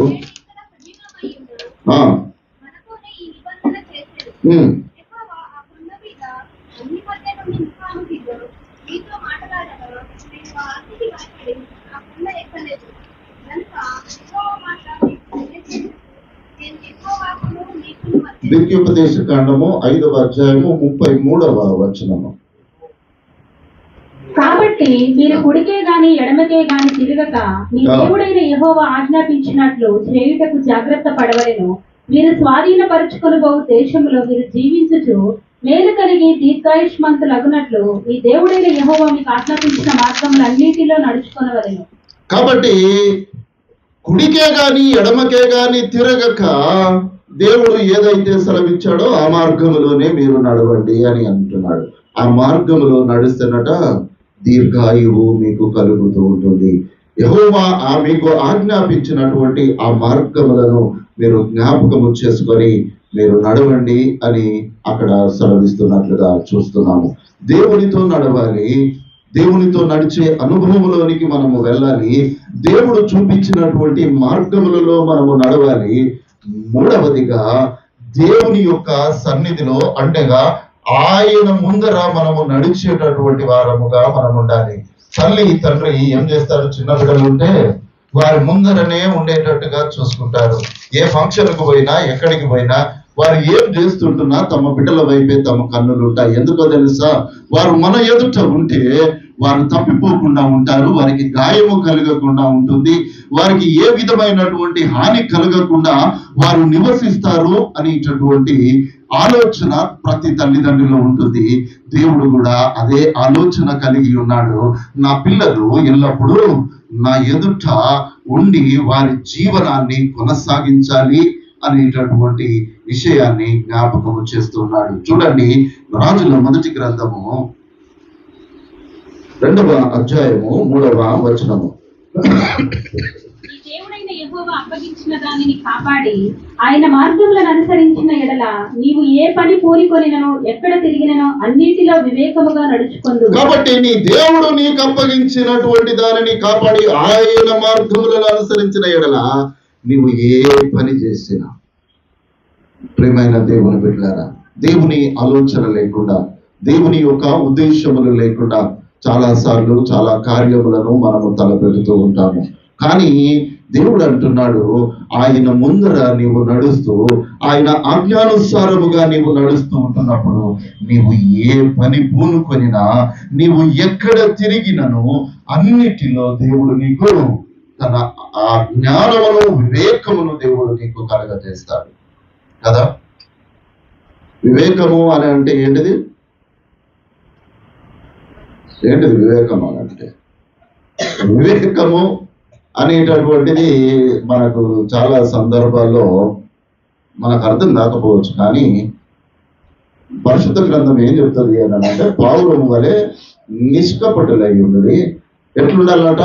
ద్వితీయోపదేశ కాండము 5వ అధ్యాయము 33వ వచనము. కాబట్టి మీరు కుడికే గాని ఎడమకే గాని తిరగక మీ దేవుడైన యెహోవా ఆజ్ఞాపించినట్లు చేయుటకు జాగ్రత్త పడవలెను. మీరు స్వాధీనపరుచుకొనబోవు దేశంలో మీరు జీవించుచు మేలు కలిగి దీర్ఘాయుష్మంతులగునట్లు మీ దేవుడైన యెహోవా మీకు ఆజ్ఞాపించిన మార్గములన్నిటిలో నడుచుకొనవలెను. కాబట్టి కుడికే గాని ఎడమకే గాని తిరగక దేవుడు ఏదైతే సెలవిచ్చాడో ఆ మార్గములోనే మీరు నడవండి అని అంటున్నాడు. ఆ మార్గములో నడుస్తున్నట దీర్ఘాయువు మీకు కలుగుతూ ఉంటుంది. యెహోవా మీకు ఆజ్ఞాపించినటువంటి ఆ మార్గములను మీరు జ్ఞాపకము చేసుకొని మీరు నడవండి అని అక్కడ సెలవిస్తున్నట్లుగా చూస్తున్నాము. దేవునితో నడవాలి, దేవునితో నడిచే అనుభవంలోనికి మనము వెళ్ళాలి, దేవుడు చూపించినటువంటి మార్గములలో మనము నడవాలి. మూడవదిగా, దేవుని యొక్క సన్నిధిలో అంటేగా ఆయన ముందర మనము నడిచేటటువంటి వారముగా మనం ఉండాలి. తల్లి తండ్రి ఏం చేస్తారు? చిన్న బిడ్డలు ఉంటే వారి ముందరనే ఉండేటట్టుగా చూసుకుంటారు. ఏ ఫంక్షన్కు పోయినా ఎక్కడికి పోయినా వారు ఏం చేస్తుంటున్నా తమ బిడ్డల వైపే తమ కన్నులు ఉంటాయి. ఎందుకో తెలుసా? వారు మన ఎదుట ఉంటే వారు తప్పిపోకుండా ఉంటారు, వారికి గాయము కలగకుండా ఉంటుంది, వారికి ఏ విధమైనటువంటి హాని కలగకుండా వారు నివసిస్తారు అనేటటువంటి ఆలోచన ప్రతి తల్లిదండ్రులు ఉంటుంది. దేవుడు కూడా అదే ఆలోచన కలిగి ఉన్నాడు. నా పిల్లలు ఎల్లప్పుడూ నా ఎదుట ఉండి వారి జీవనాన్ని కొనసాగించాలి అనేటటువంటి విషయాన్ని జ్ఞాపకము చేస్తున్నాడు. చూడండి, రాజుల మొదటి గ్రంథము 2వ అధ్యాయము 3వ వచనము. దేవుడైన యెహోవా అప్పగించిన దానిని కాపాడి ఆయన మార్గములను అనుసరించిన ఎడల నీవు ఏ పని పూరికొనినో ఎక్కడ తిరిగిననో అన్నిటిలో వివేకముగా నడుచుకొందు. కాబట్టి నీ దేవుడు నీకు అప్పగించినటువంటి దానిని కాపాడి ఆయన మార్గములను అనుసరించిన ఎడల నీవు ఏ పని చేసినా, ప్రియమైన దేవుని బిడ్డలారా, దేవుని ఆలోచన లేకుండా, దేవుని యొక్క ఉద్దేశములు లేకుండా చాలా సార్లు చాలా కార్యములను మనము తలపెడుతూ ఉంటాము. కానీ దేవుడు అంటున్నాడు, ఆయన ముందర నీవు నడుస్తూ, ఆయన ఆజ్ఞానుసారముగా నీవు నడుస్తూ ఉంటున్నప్పుడు నీవు ఏ పని పూనుకొనినా, నీవు ఎక్కడ తిరిగినను అన్నిటిలో దేవుడు నీకు తన ఆ జ్ఞానమును వివేకమును దేవుడు నీకు కలగజేస్తాడు కదా. వివేకము అని అంటే ఏంటిది? ఏంటిది వివేకం అని అంటే? వివేకము అనేటటువంటిది మనకు చాలా సందర్భాల్లో మనకు అర్థం కాకపోవచ్చు, కానీ పరిశుద్ధ గ్రంథం ఏం చెప్తుంది అని అంటే పావురము వలె నిష్కపటులై ఉన్నది. ఎట్లుండాలట?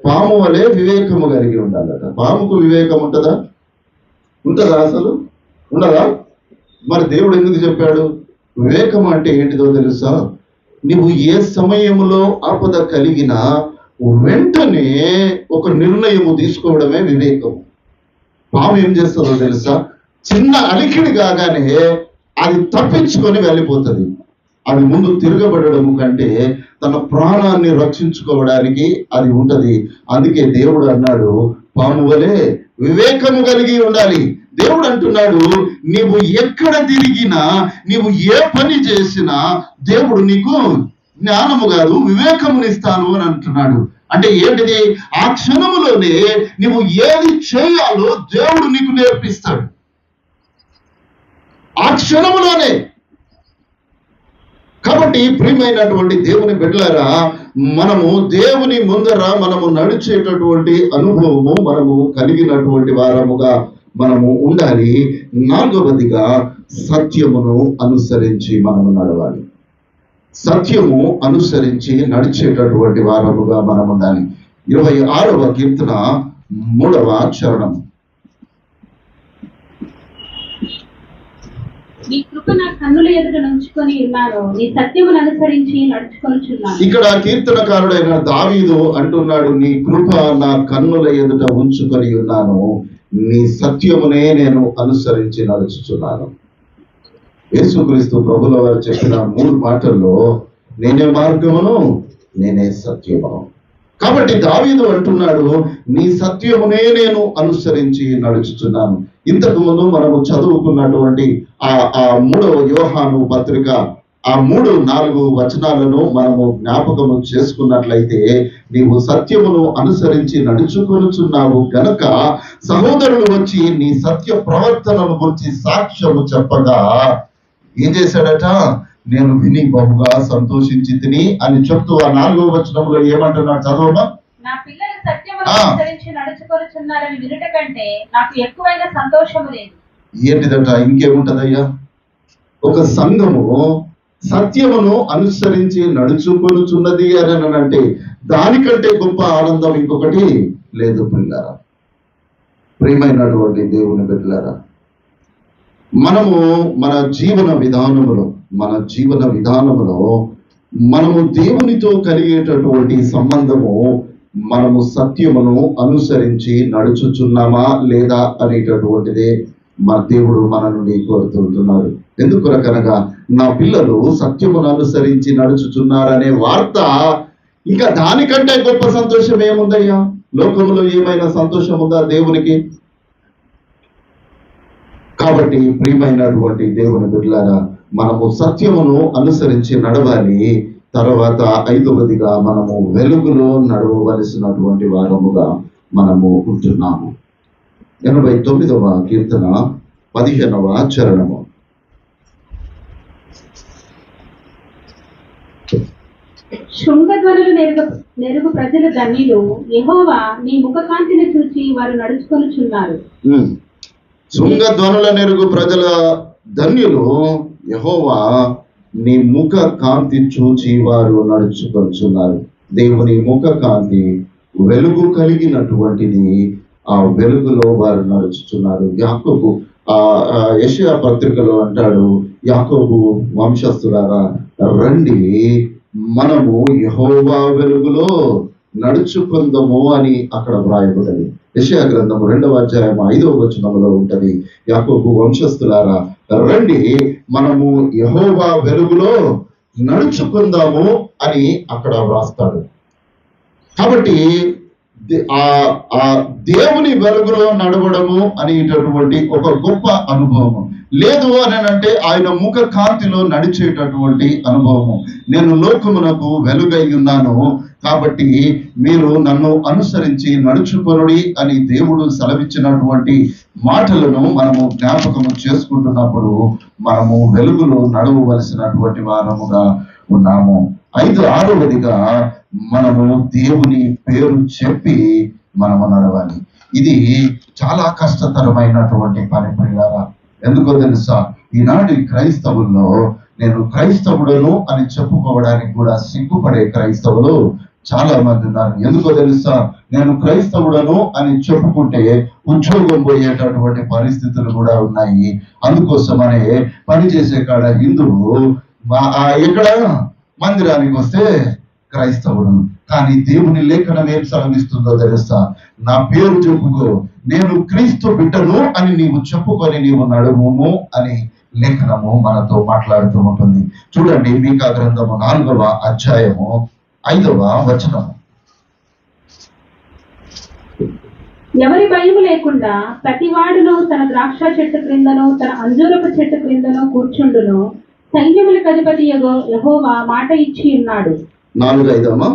పాము వలె వివేకము కలిగి ఉండాలట. పాముకు వివేకం ఉంటుందా? అసలు ఉండదా? మరి దేవుడు ఎందుకు చెప్పాడు? వివేకం అంటే ఏంటిదో తెలుసా? నువ్వు ఏ సమయంలో ఆపద కలిగినా వెంటనే ఒక నిర్ణయము తీసుకోవడమే వివేకం. పాము ఏం చేస్తుందో తెలుసా? చిన్న అలికిడి కాగానే అది తప్పించుకొని వెళ్ళిపోతుంది. అది ముందు తిరగబడడం కంటే తన ప్రాణాన్ని రక్షించుకోవడానికి అది ఉంటది. అందుకే దేవుడు అన్నాడు, పాము వలె వివేకము కలిగి ఉండాలి. దేవుడు అంటున్నాడు, నీవు ఎక్కడ తిరిగినా, నీవు ఏ పని చేసినా దేవుడు నీకు జ్ఞానము కాదు వివేకమునిస్తాను అని అంటున్నాడు. అంటే ఏంటిది? ఆ క్షణములోనే నువ్వు ఏది చేయాలో దేవుడు నీకు నేర్పిస్తాడు. ఆ క్షణములోనే. కాబట్టి ప్రియమైనటువంటి దేవుని బిడ్డలారా, మనము దేవుని ముందర మనము నడిచేటటువంటి అనుభవము మనము కలిగినటువంటి వారముగా మనము ఉండాలి. 4వదిగా సత్యమును అనుసరించి మనము నడవాలి. సత్యము అనుసరించి నడిచేటటువంటి వారముగా మనం ఉండాలి. 26వ కీర్తన 3వ చరణం. నీ కృప నా కన్నుల ఎదుట నుంచుకొని ఉన్నాను, నీ సత్యమును అనుసరించి నడుచుకొనుచున్నాను. ఇక్కడ కీర్తనకారుడైన దావీదు అంటున్నాడు, నీ కృప నా కన్నుల ఎదుట ఉంచుకొని ఉన్నాను, నీ సత్యమునే నేను అనుసరించి నడుచుచున్నాను. యేసుక్రీస్తు ప్రభుల వారు చెప్పిన 3 మాటల్లో నేనే మార్గమును, నేనే సత్యమును. కాబట్టి దావీదు అంటున్నాడు, నీ సత్యమునే నేను అనుసరించి నడుచుచున్నాను. ఇంతకు ముందు మనము చదువుకున్నటువంటి ఆ 3వ యోహాను పత్రిక ఆ 3-4 వచనాలను మనము జ్ఞాపకము చేసుకున్నట్లయితే, నీవు సత్యమును అనుసరించి నడుచుకొనుచున్నావు గనక సహోదరులు వచ్చి నీ సత్య ప్రవర్తనను గురించి సాక్ష్యము చెప్పగా ఏం చేశాడట? నేను విని బహుగా సంతోషించి తిని అని చెప్తూ ఆ 4వ వచనంలో ఏమంటున్నాడు? చదవమా. నా పిల్లలు సత్యమును అనుసరించి నడుచుకొనుచున్నారని వినుట కంటే నాకు ఎక్కువైన సంతోషము లేదు. ఏంటిదట? ఇంకేముంటదయ్యా? ఒక సంఘము సత్యమును అనుసరించి నడుచుకొనుచున్నది అని అంటే దానికంటే గొప్ప ఆనందం ఇంకొకటి లేదు. పిల్లరా, ప్రియమైనటువంటి దేవుని బిడ్డలారా, మనము మన జీవన విధానములో మనము దేవునితో కలిగేటటువంటి సంబంధము మనము సత్యమును అనుసరించి నడుచుచున్నామా లేదా అనేటటువంటిదే మన దేవుడు మన నుండి కోరుతుంటున్నాడు. ఎందుకనగా నా పిల్లలు సత్యమును అనుసరించి నడుచుచున్నారనే వార్త, ఇంకా దానికంటే గొప్ప సంతోషం ఏముందయ్యా? లోకంలో ఏమైనా సంతోషం ఉందా దేవునికి? కాబట్టి ప్రియమైనటువంటి దేవుని బిడ్డలారా, మనము సత్యమును అనుసరించి నడవాలి. తర్వాత 5వదిగా మనము వెలుగులో నడవవలసినటువంటి వారముగా మనము ఉంటున్నాము. 89వ కీర్తన 15వ చరణము. శృంగధ్వనులు నెరుగు ప్రజలు ధన్యులు, యెహోవా నీ ముఖకాంతిని చూచి వారు నడుచుకొనుచున్నారు. శృంగధ్వనుల నెరుగు ప్రజల ధన్యులు, యెహోవా నీ ముఖ కాంతి చూచి వారు నడుచుకొనుచున్నారు. దేవుని ముఖ కాంతి వెలుగు కలిగినటువంటిది. ఆ వెలుగులో వారు నడుచుచున్నారు. యాకోబు యెషయా పత్రికలో అంటాడు, యాకోబు వంశస్థులారా రండి, మనము యెహోవా వెలుగులో నడుచుకుందాము అని అక్కడ వ్రాయబడింది. యెషయా గ్రంథము 2వ అధ్యాయం 5వ వచనములో ఉంటది, యాకోబు వంశస్థులారా రండి, మనము యెహోవా వెలుగులో నడుచుకుందాము అని అక్కడ వ్రాస్తాడు. కాబట్టి ఆ దేవుని వెలుగులో నడవడము అనేటటువంటి ఒక గొప్ప అనుభవము. లేదు అని అంటే ఆయన ముఖ కాంతిలో నడిచేటటువంటి అనుభవము. నేను లోకమునకు వెలుగై ఉన్నాను, కాబట్టి మీరు నన్ను అనుసరించి నడుచుకొనుడి అని దేవుడు సెలవిచ్చినటువంటి మాటలను మనము జ్ఞాపకము చేసుకుంటున్నప్పుడు మనము వెలుగులో నడవవలసినటువంటి వారముగా ఉన్నాము. ఆరవదిగా మనము దేవుని పేరు చెప్పి మనము నడవాలి. ఇది చాలా కష్టతరమైనటువంటి పని ప్రియులారా. ఎందుకో తెలుసా, ఈనాటి క్రైస్తవుల్లో నేను క్రైస్తవుడను అని చెప్పుకోవడానికి కూడా సిగ్గుపడే క్రైస్తవులు చాలా మంది ఉన్నారు. ఎందుకో తెలుసా, నేను క్రైస్తవుడను అని చెప్పుకుంటే ఉద్యోగం పోయేటటువంటి పరిస్థితులు కూడా ఉన్నాయి. అందుకోసమనే పనిచేసే కాడ హిందువు, ఎక్కడ మందిరానికి వస్తే క్రైస్తవుడు. కానీ దేవుని లేఖనం ఏం సెలవిస్తుందో తెలుసా, నా పేరు చెప్పుకో, నేను క్రీస్తు బిడ్డను అని నీవు చెప్పుకొని నీవు నడుము అని లేఖనము మనతో మాట్లాడుతూ ఉంటుంది. చూడండి, మీకా గ్రంథము 4వ అధ్యాయము 5వ వచనము. ఎవరి భయం లేకుండా ప్రతివాడును తన ద్రాక్ష చెట్టు క్రిందను తన అంజూరపు చెట్టు క్రిందను కూర్చుండును, సైన్యములకు అధిపతి యెహోవా మాట ఇచ్చి ఉన్నాడు. 4:5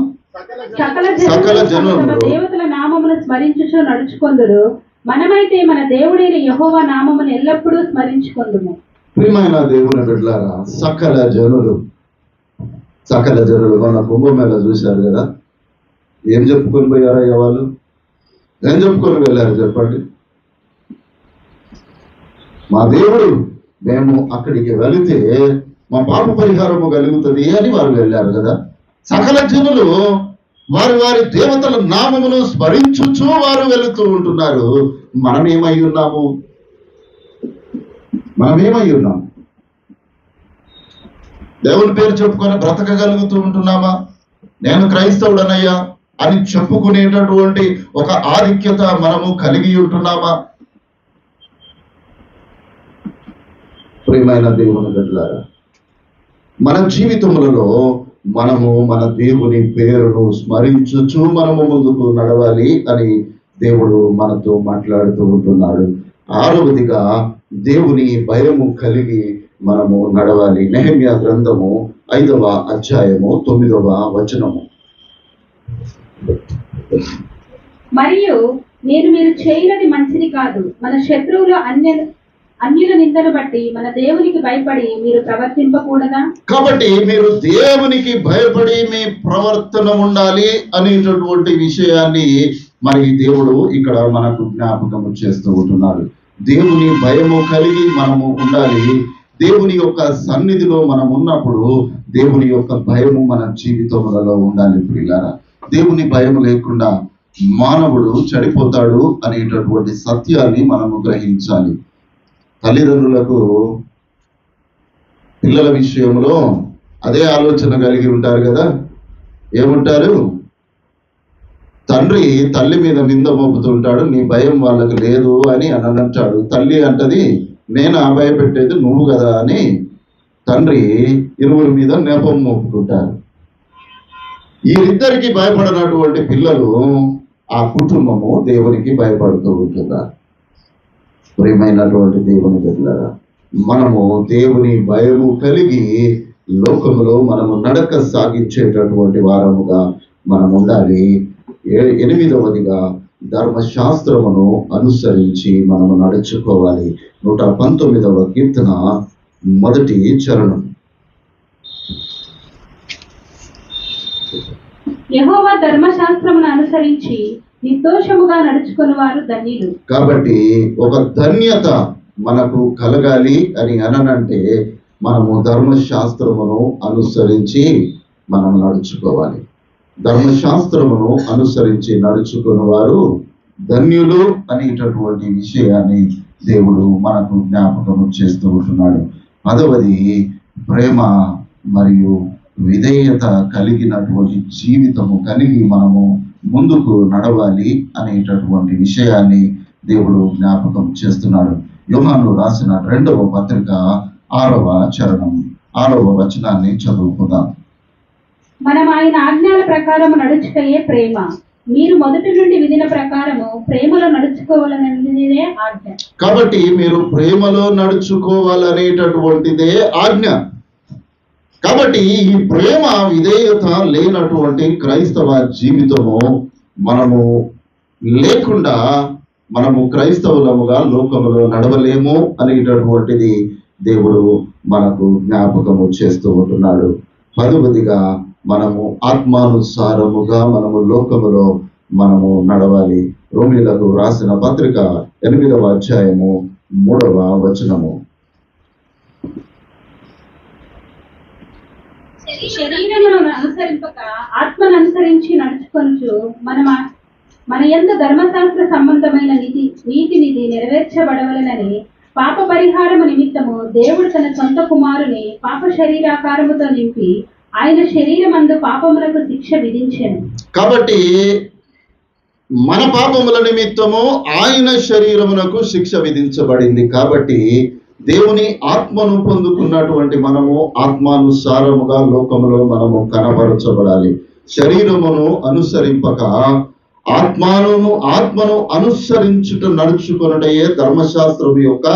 సకల జనులు తమ దేవతల నామమును స్మరించుచు నడుచుకొందురు, మనమైతే మన దేవుడైన యెహోవా నామమును ఎల్లప్పుడూ స్మరించుకొందుము. ప్రియమైన దేవుని బిడ్డలారా, సకల జనులు మన కుంభమేళ చూశారు కదా, ఏం చెప్పుకొని పోయారయ్యా వాళ్ళు? ఏం చెప్పుకొని వెళ్ళారు చెప్పండి? మా దేవుడు, మేము అక్కడికి వెళితే మా పాప పరిహారము కలుగుతుంది అని వారు వెళ్ళారు కదా. సకల జనులు వారి వారి దేవతల నామమును స్మరించుచు వారు వెళుతూ ఉంటున్నారు. మనమేమై ఉన్నాము? దేవుని పేరు చెప్పుకొని బ్రతకగలుగుతూ ఉంటున్నామా? నేను క్రైస్తవుడనయ్యా అని చెప్పుకునేటటువంటి ఒక ఆధిక్యత మనము కలిగి ఉంటున్నామా? ప్రియమైన దేవుని బిడ్డలారా, మన జీవితములలో మనము మన దేవుని పేరును స్మరించుచు మనము ముందుకు నడవాలి అని దేవుడు మనతో మాట్లాడుతూ ఉంటున్నాడు. 6వదిగా దేవుని భయము కలిగి మనము నడవాలి. నెహెమ్యా గ్రంథము 5వ అధ్యాయము 9వ వచనము. మరియు నేను మీరు చేయనది మంచిది కాదు, మన శత్రువులు అన్యుల నిందను బట్టి మన దేవునికి భయపడి మీరు ప్రవర్తింపకూడదా? కాబట్టి మీరు దేవునికి భయపడి మీ ప్రవర్తన ఉండాలి అనేటటువంటి విషయాన్ని మరి దేవుడు ఇక్కడ మనకు జ్ఞాపకం చేస్తూ ఉంటున్నాడు. దేవుని భయము కలిగి మనము ఉండాలి. దేవుని యొక్క సన్నిధిలో మనం ఉన్నప్పుడు దేవుని యొక్క భయము మన జీవితములలో ఉండాలి ప్రియులారా. దేవుని భయం లేకుండా మానవుడు చెడిపోతాడు అనేటటువంటి సత్యాన్ని మనము గ్రహించాలి. తల్లిదండ్రులకు పిల్లల విషయంలో అదే ఆలోచన కలిగి ఉంటారు కదా. ఏముంటారు? తండ్రి తల్లి మీద నింద మోపుతుంటాడు, నీ భయం వాళ్ళకి లేదు అని అంటాడు. తల్లి అంటది, నేను భయపెట్టేది నువ్వు కదా అని తండ్రి ఇరువురి మీద నెపం మోపుతుంటారు. వీరిద్దరికి భయపడినటువంటి పిల్లలు ఆ కుటుంబము దేవునికి భయపడుతూ ఉంటున్నారు. ప్రియమైనటువంటి దేవుని బిడ్డలారా, మనము దేవుని భయము కలిగి లోకములో మనము నడక సాగించేటటువంటి వారముగా మనం ఉండాలి. 8వదిగా ధర్మశాస్త్రమును అనుసరించి మనము నడుచుకోవాలి. 119వ కీర్తన 1వ చరణం. యెహోవా ధర్మశాస్త్రమును అనుసరించి నిర్దోషముగా నడుచుకుని వారు ధన్యులు. కాబట్టి ఒక ధన్యత మనకు కలగాలి అని అనంటే మనము ధర్మశాస్త్రమును అనుసరించి మనం నడుచుకోవాలి. ధర్మశాస్త్రమును అనుసరించి నడుచుకుని వారు ధన్యులు అనేటటువంటి విషయాన్ని దేవుడు మనకు జ్ఞాపకం చేస్తూ ఉంటున్నాడు. 10వది ప్రేమ మరియు విధేయత కలిగినటువంటి జీవితము కలిగి మనము ముందుకు నడవాలి అనేటటువంటి విషయాన్ని దేవుడు జ్ఞాపకం చేస్తున్నాడు. యోహాను రాసిన 2వ పత్రిక 6వ చరణం 6వ వచనాన్ని చదువుకుందాం. మనం ఆయన ఆజ్ఞల ప్రకారము నడుచుటయే ప్రేమ, మీరు మొదటి నుండి విధిన ప్రకారము ప్రేమలో నడుచుకోవాలనేదే ఆజ్ఞ. కాబట్టి మీరు ప్రేమలో నడుచుకోవాలనేటటువంటిదే ఆజ్ఞ. కాబట్టి ఈ ప్రేమ విధేయత లేనటువంటి క్రైస్తవ జీవితము మనము లేకుండా మనము క్రైస్తవులముగా లోకములో నడవలేము అనేటటువంటిది దేవుడు మనకు జ్ఞాపకము చేస్తూ ఉంటున్నాడు. 10వదిగా మనము ఆత్మానుసారముగా మనము లోకములో మనము నడవాలి. రోమీయులకు రాసిన పత్రిక 8వ అధ్యాయము 3వ వచనము. శరీరమును అనుసరింపక ఆత్మను అనుసరించి నడుచుకొనుచు మన యందు ధర్మశాస్త్ర సంబంధమైన నీతిని నెరవేర్చబడవలెనని పాప పరిహారము నిమిత్తము దేవుడు తన సొంత కుమారుని పాప శరీరాకారముతో నింపి ఆయన శరీరమందు పాపములకు శిక్ష విధించెను. కాబట్టి మన పాపముల నిమిత్తము ఆయన శరీరమునకు శిక్ష విధించబడింది. కాబట్టి దేవుని ఆత్మను పొందుకున్నటువంటి మనము ఆత్మానుసారముగా లోకములో మనము కనబరచబడాలి. శరీరమును అనుసరింపక ఆత్మను అనుసరించుట నడుచుకొనుటయే ధర్మశాస్త్రం యొక్క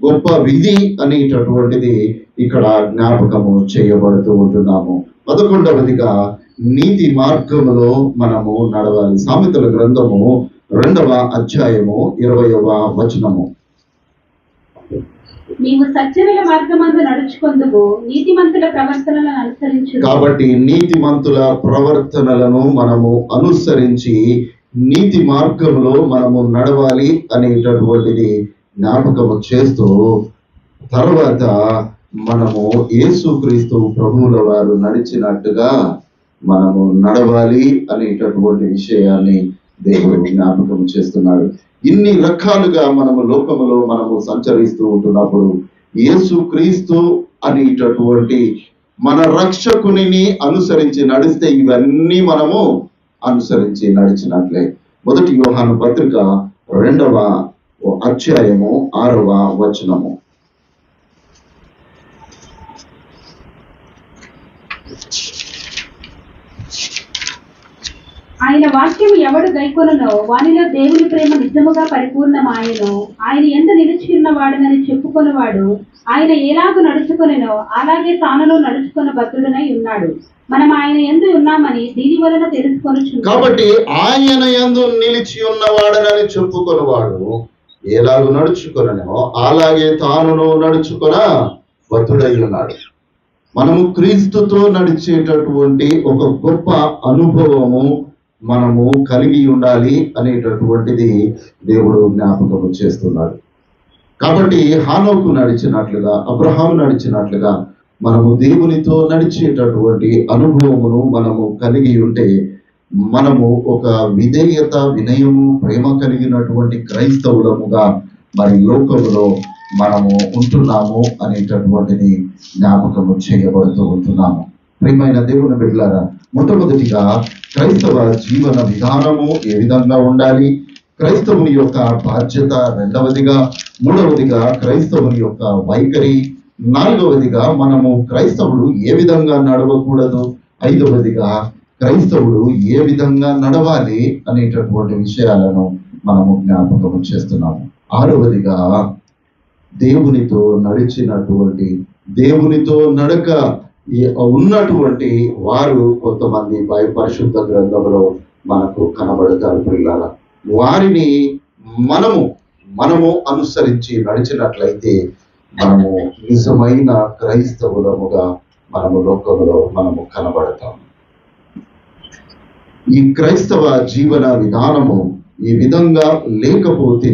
గొప్ప విధి అనేటటువంటిది ఇక్కడ జ్ఞాపకము చేయబడుతూ ఉంటున్నాము. 11వదిగా నీతి మార్గములో మనము నడవాలి. సామెతల గ్రంథము 2వ అధ్యాయము 20వ వచనము. నీవు సత్యముల మార్గమందు నడుచుకొందువు, నీతిమంతుల ప్రవర్తనలను అనుసరించు. కాబట్టి నీతిమంతుల ప్రవర్తనలను మనము అనుసరించి నీతి మార్గంలో మనము నడవాలి అనేటటువంటిది జ్ఞాపకము చేస్తూ, తర్వాత మనము యేసుక్రీస్తు ప్రభువుల వారు నడిచినట్టుగా మనము నడవాలి అనేటటువంటి విషయాన్ని దేవుడు జ్ఞాపకం చేస్తున్నాడు. ఇన్ని రకాలుగా మనము లోకములో మనము సంచరిస్తూ ఉంటున్నప్పుడు యేసుక్రీస్తు అనేటటువంటి మన రక్షకుని అనుసరించి నడిస్తే ఇవన్నీ మనము అనుసరించి నడిచినట్లే. 1 యోహాను పత్రిక 2వ అధ్యాయము 6వ వచనము. ఆయన వాక్యము ఎవడు గైకొనునో వానిలో దేవుని ప్రేమ నిజముగా పరిపూర్ణమాయెను. ఆయన ఎంత నిలిచి ఉన్నవాడనని చెప్పుకొనివాడు ఆయన ఎలాగూ నడుచుకొనెనో అలాగే తానును నడుచుకొన బద్ధుడనై ఉన్నాడు. మనం ఆయన యందు ఉన్నామని దీని వలన తెలుసుకొనుచున్నాము. కాబట్టి ఆయన యందు నిలిచి ఉన్నవాడనని చెప్పుకొనివాడు ఎలాగూ నడుచుకొనెనో అలాగే తానును నడుచుకొన బద్ధుడై ఉన్నాడు. మనము క్రీస్తుతో నడిచేటటువంటి ఒక గొప్ప అనుభవము మనము కలిగి ఉండాలి అనేటటువంటిది దేవుడు జ్ఞాపకం చేస్తున్నాడు. కాబట్టి హానోకు నడిచినట్లుగా, అబ్రహాము నడిచినట్లుగా మనము దేవునితో నడిచేటటువంటి అనుభవమును మనము కలిగి ఉంటే మనము ఒక విధేయత, వినయము, ప్రేమ కలిగినటువంటి క్రైస్తవులముగా మరి లోకములో మనము ఉంటున్నాము అనేటటువంటిది జ్ఞాపకము చేయబడుతూ ఉంటున్నాము. ప్రియమైన దేవుని బిడ్డలారా, మొట్టమొదటిగా క్రైస్తవ జీవన విధానము ఏ విధంగా ఉండాలి, క్రైస్తవుని యొక్క బాధ్యత 2వదిగా, 3వదిగా క్రైస్తవుని యొక్క వైఖరి, 4వదిగా మనము క్రైస్తవుడు ఏ విధంగా నడవకూడదు, 5వదిగా క్రైస్తవుడు ఏ విధంగా నడవాలి అనేటటువంటి విషయాలను మనము జ్ఞాపకం చేస్తున్నాము. 6వదిగా దేవునితో నడిచినటువంటి, దేవునితో నడక ఉన్నటువంటి వారు కొంతమంది పరిశుద్ధ గ్రంథంలో మనకు కనబడతారు. పిల్లల వారిని మనము అనుసరించి నడిచినట్లయితే మనము నిజమైన క్రైస్తవులముగా మనము లోకంలో మనము కనబడతాం. ఈ క్రైస్తవ జీవన విధానము ఈ విధంగా లేకపోతే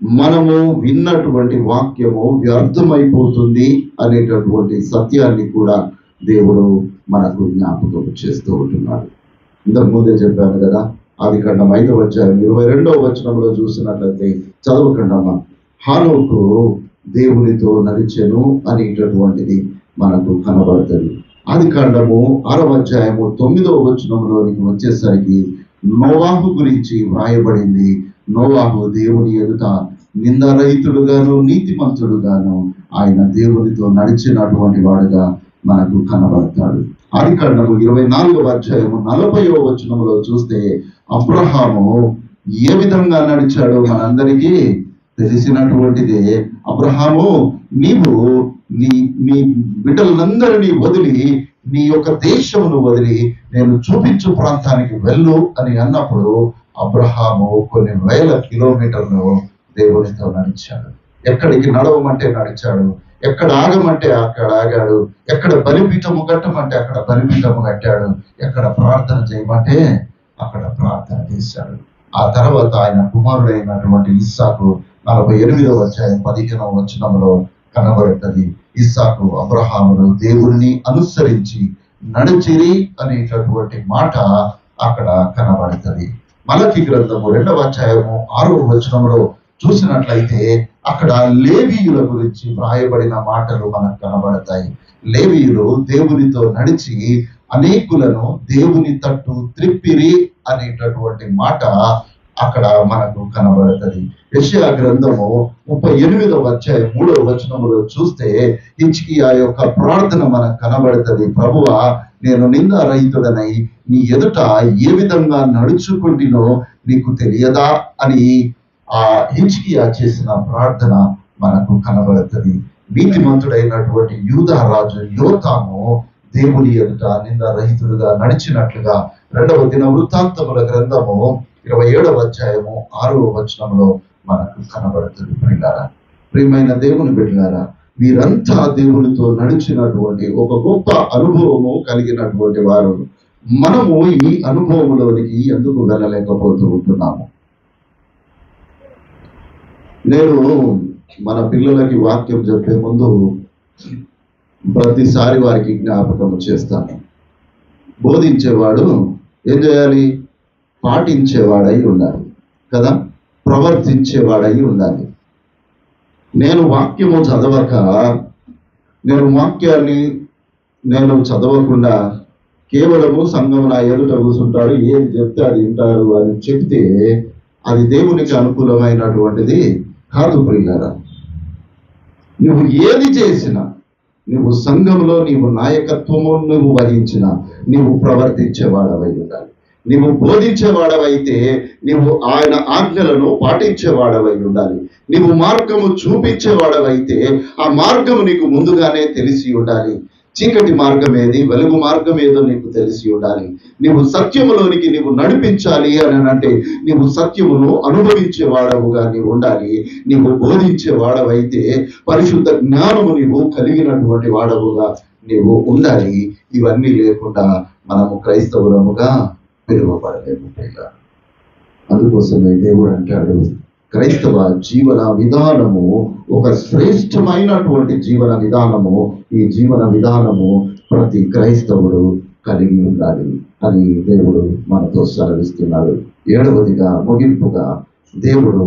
మనము విన్నటువంటి వాక్యము వ్యర్థమైపోతుంది అనేటటువంటి సత్యాన్ని కూడా దేవుడు మనకు జ్ఞాపకం చేస్తూ ఉంటున్నాడు. ఇంతకు ముందే చెప్పాను కదా, ఆదికాండం 5వ అధ్యాయం 22వ వచనంలో చూసినట్లయితే, చదవకండమ్మా, హానోకు దేవునితో నడిచెను అనేటటువంటిది మనకు కనబడుతుంది. ఆదికాండము 6వ అధ్యాయము 9వ వచనంలోనికి వచ్చేసరికి నోవాహు గురించి వ్రాయబడింది. నోవాహు దేవుని ఎదుట నిందారహితుడుగాను నీతిమంతుడుగాను ఆయన దేవునితో నడిచినటువంటి వాడుగా మనకు కనబడతాడు. ఆదికాండము 24వ అధ్యాయము 40వ వచనంలో చూస్తే అబ్రహాము ఏ విధంగా నడిచాడో మనందరికీ తెలిసినటువంటిదే. అబ్రహాము, నీవు నీ బిడ్డలందరినీ వదిలి నీ యొక్క దేశమును వదిలి నేను చూపించు ప్రాంతానికి వెళ్ళు అని అన్నప్పుడు అబ్రహాము కొన్ని వేల కిలోమీటర్లు దేవునితో నడిచాడు. ఎక్కడికి నడవమంటే నడిచాడు, ఎక్కడ ఆగమంటే అక్కడ ఆగాడు, ఎక్కడ బలిపీఠము కట్టమంటే అక్కడ బలిపీఠము కట్టాడు, ఎక్కడ ప్రార్థన చేయమంటే అక్కడ ప్రార్థన చేశాడు. ఆ తర్వాత ఆయన కుమారుడైనటువంటి ఇస్సాకు 48వ అధ్యాయం 15వ వచనంలో కనబడుతుంది. ఇస్సాకు అబ్రహాములు దేవుణ్ణి అనుసరించి నడిచిరి అనేటటువంటి మాట అక్కడ కనబడుతుంది. మలకి గ్రంథము 2వ అధ్యాయము 6వ వచనంలో చూసినట్లయితే అక్కడ లేవీయుల గురించి వ్రాయబడిన మాటలు మనకు కనబడతాయి. లేవీయులు దేవునితో నడిచి అనేకులను దేవుని తట్టు త్రిప్పిరి అనేటటువంటి మాట అక్కడ మనకు కనబడుతుంది. యెషయా గ్రంథము 38వ అధ్యాయం 3వ వచనములో చూస్తే హిజ్కియా యొక్క ప్రార్థన మనకు కనబడుతుంది. ప్రభువా, నేను నిందారహితుడనై నీ ఎదుట ఏ విధంగా నడుచుకుంటునో నీకు తెలియదా అని ఆ హిజ్కియా చేసిన ప్రార్థన మనకు కనబడుతుంది. నీతిమంతుడైనటువంటి యూదా రాజు యోతాము దేవుని ఎదుట నిందారహితుడుగా నడిచినట్లుగా 2వ దినవృత్తాంతముల గ్రంథము 27వ అధ్యాయము 6వ వచనంలో మనకు కనబడుతుంది. ప్రియమైన దేవుని బిడ్డలారా, వీరంతా దేవునితో నడిచినటువంటి ఒక గొప్ప అనుభవము కలిగినటువంటి వారు. మనము ఈ అనుభవంలోనికి ఎందుకు వెళ్ళలేకపోతూ ఉంటున్నాము? నేను మన పిల్లలకి వాక్యం చెప్పే ముందు ప్రతిసారి వారికి జ్ఞాపకం చేస్తాను. బోధించేవాడు ఏం చేయాలి? పాటించేవాడై ఉండాలి కదా, ప్రవర్తించేవాడై ఉండాలి. నేను వాక్యము చదవక, నేను వాక్యాన్ని నేను చదవకుండా కేవలము సంఘం నా ఎదుట కూర్చుంటారు, ఏది చెప్తే అది వింటారు అని చెప్తే అది దేవునికి అనుకూలమైనటువంటిది కాదు. ప్రియులారా, నువ్వు ఏది చేసినా, నువ్వు సంఘంలో నీవు నాయకత్వము నువ్వు వహించినా నీవు ప్రవర్తించేవాడవై ఉండాలి. నీవు బోధించేవాడవైతే నీవు ఆయన ఆజ్ఞలను పాటించేవాడవై ఉండాలి. నీవు మార్గము చూపించేవాడవైతే ఆ మార్గము నీకు ముందుగానే తెలిసి ఉండాలి. చీకటి మార్గం ఏది, వెలుగు మార్గం ఏదో నీకు తెలిసి ఉండాలి. నీవు సత్యములోనికి నీవు నడిపించాలి అని అంటే నీవు సత్యమును అనుభవించేవాడవుగా నీవు ఉండాలి. నీవు బోధించేవాడవైతే పరిశుద్ధ జ్ఞానము నీవు కలిగినటువంటి వాడవుగా నీవు ఉండాలి. ఇవన్నీ లేకుండా మనము క్రైస్తవులముగా పిలువబడలేము. అందుకోసమే దేవుడు అంటాడు, క్రైస్తవ జీవన విధానము ఒక శ్రేష్టమైనటువంటి జీవన విధానము. ఈ జీవన విధానము ప్రతి క్రైస్తవుడు కలిగి ఉండాలి అని దేవుడు మనతో సెలవిస్తున్నాడు. 7వదిగా ముగింపుగా దేవుడు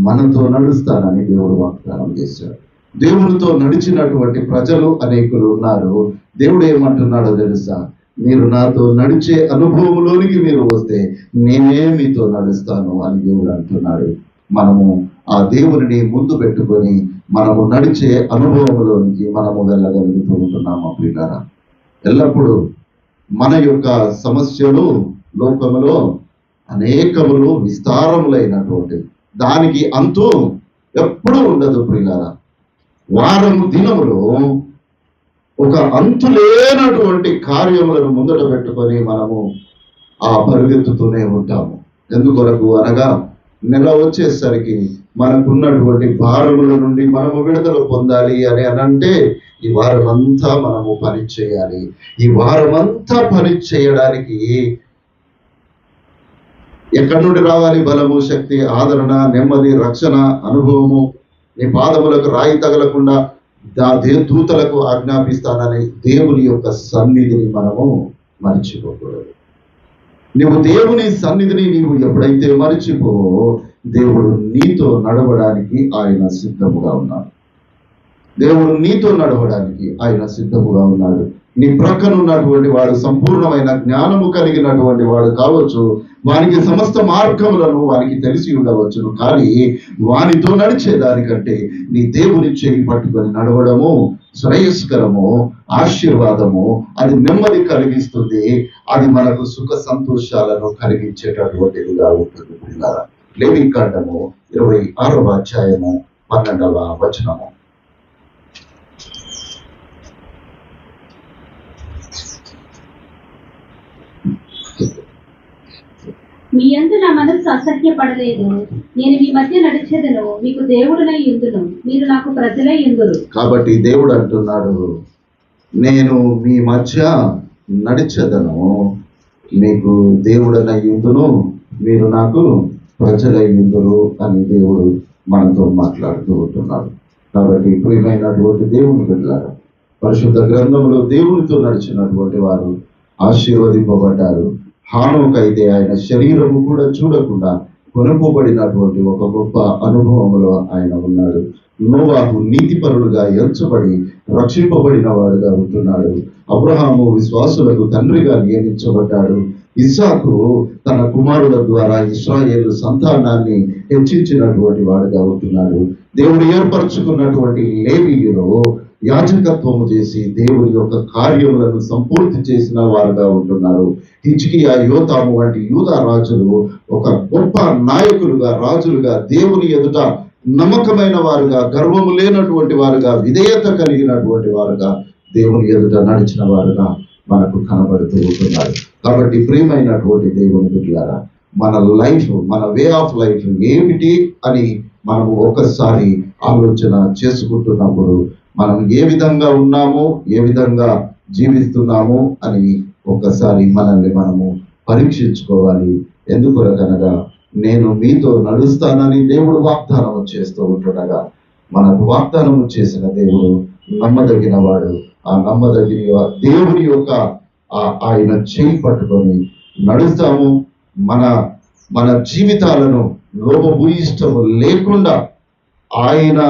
మనతో నడుస్తానని దేవుడు వాగ్దానం చేశాడు. దేవుడితో నడిచినటువంటి ప్రజలు అనేకులు ఉన్నారు. దేవుడు ఏమంటున్నాడో తెలుసా? మీరు నాతో నడిచే అనుభవంలోనికి మీరు వస్తే నేనే మీతో నడుస్తాను అని దేవుడు అంటున్నాడు. మనము ఆ దేవుడిని ముందు పెట్టుకొని మనము నడిచే అనుభవంలోనికి మనము వెళ్ళగలుగుతూ ఉంటున్నాము. ప్రియులారా, ఎల్లప్పుడూ మన యొక్క సమస్యలు లోకములో అనేకములు విస్తారములైనటువంటి దానికి అంతు ఎప్పుడూ ఉండదు. ప్రియులారా, వారము దినములో ఒక అంతులేనటువంటి కార్యములను ముందట పెట్టుకొని మనము ఆ పరిగెత్తుతూనే ఉంటాము. ఎందుకొరకు అనగా నెల వచ్చేసరికి మనకున్నటువంటి భారముల నుండి మనము విడుదల పొందాలి అని అంటే ఈ వారం అంతా మనము పని చేయాలి. ఈ వారం అంతా పని చేయడానికి ఎక్కడి నుండి రావాలి? బలము, శక్తి, ఆదరణ, నెమ్మది, రక్షణ, అనుభవము. నీ పాదములకు రాయి తగలకుండా దూతలకు ఆజ్ఞాపిస్తానని దేవుని యొక్క సన్నిధిని మనము మర్చిపోకూడదు. నువ్వు దేవుని సన్నిధిని నీవు ఎప్పుడైతే మరిచిపోవో దేవుడు నీతో నడవడానికి ఆయన సిద్ధముగా ఉన్నాడు. దేవుడు నీతో నడవడానికి ఆయన సిద్ధముగా ఉన్నాడు. నీ ప్రక్కన ఉన్నటువంటి వాడు సంపూర్ణమైన జ్ఞానము కలిగినటువంటి వాడు కావచ్చు, వానికి సమస్త మార్గములను వానికి తెలిసి ఉండవచ్చును. కానీ వానితో నడిచేదానికంటే నీ దేవుని చేయి పట్టుకొని నడవడము శ్రేయస్కరము, ఆశీర్వాదము, అది నెమ్మది కలిగిస్తుంది. అది మనకు సుఖ సంతోషాలను కలిగించేటటువంటిదిగా ఉంటుంది. లేవీకాండము 26వ అధ్యాయము 12వ వచనము. మీ యందు నా మనస్సు అసహ్యపడలేదు. నేను మీ మధ్య నడిచెదను, మీకు దేవుడునై యుందును, మీరు నాకు ప్రజలై యుందురు. కాబట్టి దేవుడు అంటున్నాడు, నేను మీ మధ్య నడిచెదను, మీకు దేవుడనై యుందును, మీరు నాకు ప్రజలై యుందురు అని దేవుడు మనతో మాట్లాడుతూ ఉంటున్నాడు. కాబట్టి ప్రియమైనటువంటి దేవుని బిడ్డలారా, పరిశుద్ధ గ్రంథంలో దేవునితో నడిచినటువంటి వారు ఆశీర్వదింపబడ్డారు. హానోకైతే ఆయన శరీరము కూడా చూడకుండా కొనుకోబడినటువంటి ఒక గొప్ప అనుభవంలో ఆయన ఉన్నాడు. నోవాహు నీతిపరుడుగా ఎంచబడి రక్షింపబడిన వాడుగా ఉంటున్నాడు. అబ్రహాము విశ్వాసులకు తండ్రిగా నియమించబడ్డాడు. ఇస్సాకు తన కుమారుల ద్వారా ఇశ్రాయేలు సంతానాన్ని హెచ్చించినటువంటి వాడుగా ఉంటున్నాడు. దేవుడు ఏర్పరచుకున్నటువంటి లేవీయులు యాజకత్వము చేసి దేవుని యొక్క కార్యములను సంపూర్తి చేసిన వారుగా ఉంటున్నారు. హిజ్కియా, యోతాము వంటి యూదా రాజులు ఒక గొప్ప నాయకులుగా, రాజులుగా, దేవుని ఎదుట నమ్మకమైన వారుగా, గర్వము లేనటువంటి వారుగా, విధేయత కలిగినటువంటి వారుగా, దేవుని ఎదుట నడిచిన వారుగా మనకు కనబడుతూ ఉంటున్నారు. కాబట్టి ప్రియమైనటువంటి దేవుని బిడ్డలారా, మన లైఫ్, మన వే ఆఫ్ లైఫ్ ఏమిటి అని మనము ఒకసారి ఆలోచన చేసుకుంటున్నప్పుడు మనం ఏ విధంగా ఉన్నామో, ఏ విధంగా జీవిస్తున్నామో అని ఒకసారి మనల్ని మనము పరీక్షించుకోవాలి. ఎందుకొరకనగా నేను మీతో నడుస్తానని దేవుడు వాగ్దానం చేస్తూ ఉంటుండగా, మనకు వాగ్దానం చేసిన దేవుడు నమ్మదగిన వాడు. ఆ నమ్మదగిన దేవుని యొక్క ఆయన చేయి పట్టుకొని నడుస్తాము. మన జీవితాలను లోపభూయిష్టము లేకుండా ఆయన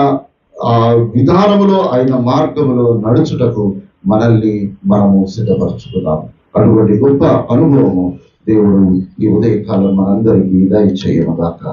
ఆ విధానములో, ఆయన మార్గములో నడుచుటకు మనల్ని మనము సిద్ధపరచుకున్నాము. అటువంటి గొప్ప అనుభవము దేవుడు ఈ ఉదయకాలం మనందరికీ దయచేయనుగాక.